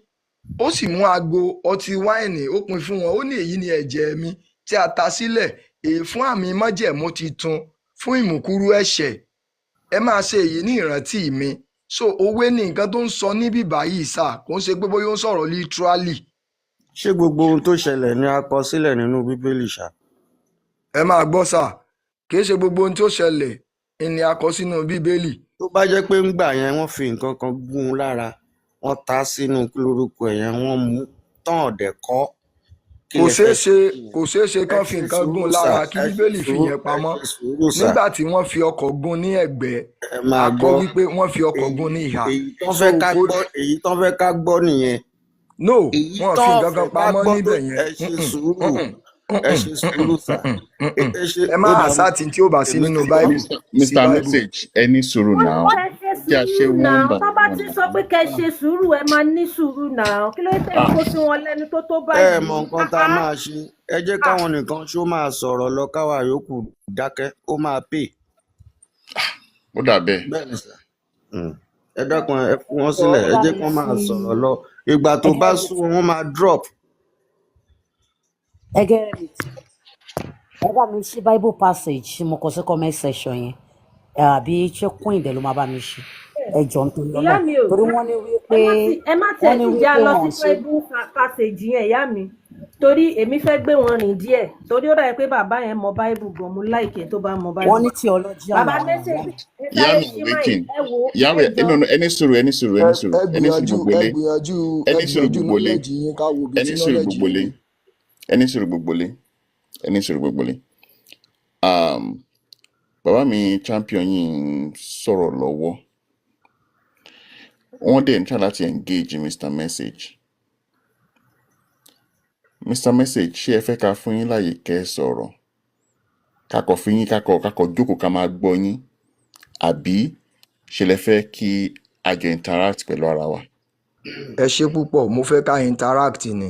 Ó sì mú ago ọtí wáìnì, ó pín fún wọn, ó ní èyí ni ẹ̀jẹ̀ mi tí a ta sílẹ̀ èyí fún àmì májẹ̀mú titun fún ìmùkúrú ẹ̀ṣẹ̀. Ẹ máa ṣe èyí ní ìrántí mi. So òwe ni nǹkan tó ń sọ níbí báyìí sà, kò ń ṣe pé bóyá ó ń sọ̀rọ̀ literally. Ṣé gbogbo ohun tó ṣẹlẹ̀ ni a kọ sílẹ̀ nínú Bíbélì ṣá? Ẹ máa gbọ́ sà, kì í ṣe gbogbo ohun tó ṣẹlẹ̀ ni a kọ sínú Bíbélì. Tó bá jẹ́ pé ńgbà yẹn wọ́n fi nǹkan kan gún un lára, wọ́n ta sínú lórúkọ ẹ̀yẹn, wọ́n mú tán ọ̀dẹ̀ kọ́. Kò ṣeé ṣe kán fi nǹkan gún lára kí Bíbélì fi yẹn pamọ́. Nígbà tí wọ́n fi ọkọ̀ gún ní ẹ̀gbẹ́, a kọ wípé wọ́n fi ọkọ̀ gún ní ìhà. Èyí tán fẹ́ ká gbọ́ nìyẹn. No, wọ́n fi nǹkan kan pamọ́ níbẹ̀ yẹn. Ẹ ṣe sùúrù sà. Ẹ má àṣàtì tí ó bá sí nínú Bible. Mr. Message, ẹ ní sùúrù náà. Kí a ṣe wọ́n bá. Tó bá ti sọ pé kẹ́ ṣe sùúrù, ẹ máa ní sùúrù náà. Kí ló dé tẹ́ kó sí wọn lẹ́nu tó báyìí? Ẹ mọ nǹkan tá a máa ṣe. Ẹ jẹ́ káwọn nìkan ṣó máa sọ̀rọ̀ lọ, káwa yòókù dákẹ́, ó máa pè. Ó dà bẹ́ẹ̀. Bẹ́ẹ̀ni sà. Ẹ dákun ẹ fún wọn sílẹ̀, ẹ jẹ́ kán máa sọ̀rọ̀ lọ. Ìgbà tó bá sún wọn máa drop. Ẹ gẹ́rẹ́ mi tí ẹ bá mi ṣí Bible passage mo kọ sí comment section yẹn àbí ṣé Queen dẹ̀ ló máa bá mi ṣí ẹjọ́ nítorí ọ̀nà torí wọ́n ní wípé ẹ má tẹ̀ sí já lọ sí Bible passage yẹn ìyá mi torí èmi fẹ́ gbé wọn rìn díẹ̀ torí ó dà pé bàbá yẹn mọ Bible gan mo láìkẹ́ tó bá mọ Bible. Wọ́n ní theology bàbá mẹ́sẹ̀jì ìyá mi ẹni sùúrù gbogbo lé. Bàbá mi champion yìí ń sọ̀rọ̀ lọ́wọ́. Wọ́n dẹ̀ ń try láti engage Mr. Message. Mr. Message, ṣé ẹ fẹ́ ká fún yín láyè kẹ́ sọ̀rọ̀? Kakọ̀ fún yín kakọ̀ jókòó ká máa gbọ́ yín. Àbí ṣe lẹ fẹ́ kí a jọ interact pẹ̀lú ara wa? Ẹ ṣé púpọ̀, mo fẹ́ ká interact ni.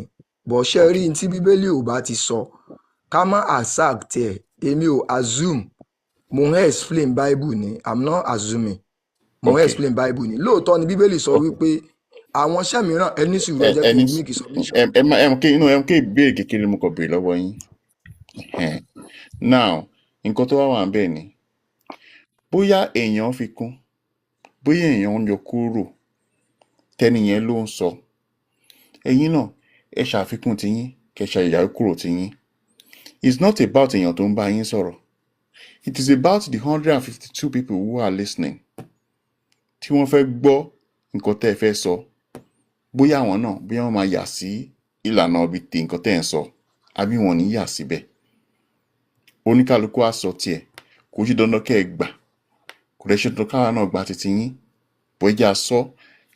Bọ̀ ṣe rí ní tí Bíbélì ò bá ti sọ, ká má accept ẹ̀, èmi ò assume. Mo ń explain Bible ni, I'm not assuming. Mo ń explain Bible ni. Lóòótọ́ ni Bíbélì sọ wípé àwọn iṣẹ́ mìíràn ẹni sùúrù ẹ jẹ́ kí n make submission. Ẹ kí ìbéèrè kékeré mo kàn béèrè lọ́wọ́ yín. Now, nǹkan tó wà ń bẹ̀ ni, bóyá èèyàn fi kún, bóyá èèyàn ń yọ kúrò, tẹ́ni yẹn ló ń sọ. Ẹ̀yin náà, ẹ ṣàfikún tiyín, kẹ́ ṣàyẹ̀yà kúrò tiyín. It's not about èèyàn tó ń bá yín sọ̀rọ̀. It is about the 152 people who are listening. Tí wọ́n fẹ́ gbọ́ nǹkan tẹ́ ẹ fẹ́ sọ. Bóyá àwọn náà, bóyá wọ́n máa yà sí ìlànà ibi tí nǹkan tẹ́ ẹ ń sọ, àbí wọn ò ní yà síbẹ̀. Oníkálukú á sọ tiẹ̀, kò ṣe dandan kẹ́ ẹ gbà. Kò lè ṣe dandan káwa náà gba titi yín. Bó ẹ jẹ́ a sọ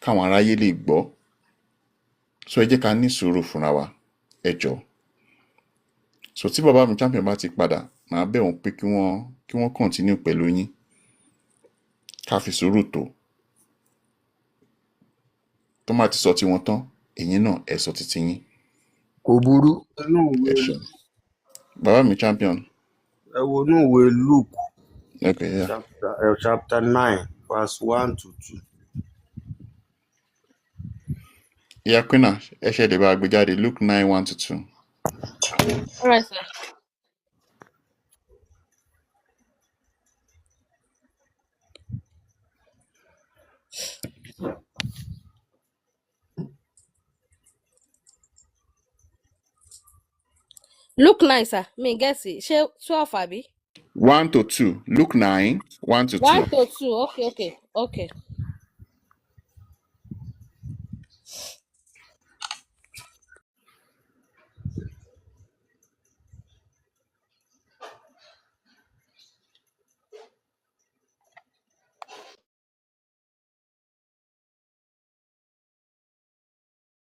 káwọn aráyé lè gbọ́. So ẹ jẹ́ ká ní sùúrù fúnra wa, ẹ jọ̀ọ́. So tí bàbá mi champion bá ti padà, màá bẹ̀ wọ́n pé kí wọ́n continue pẹ̀lú yín. Ká fi sùúrù tó. Tó máa ti sọ tí wọ́n tán, ẹ̀yin náà ẹ sọ titi yín. Kò burú. Ẹ ṣé. Bàbá mi champion. Ẹ wo inú ìwé Luke. Okay, yeah. Chapter 9, verse 1 to 2. Yeah, Queen, ẹ ṣe lè bá gbé jáde Luke 9:1-2. All right, sir. Luke 9, sir. Me guess it. 12, Abi? 1-2. Luke 9, 1-2. 1-2. Okay.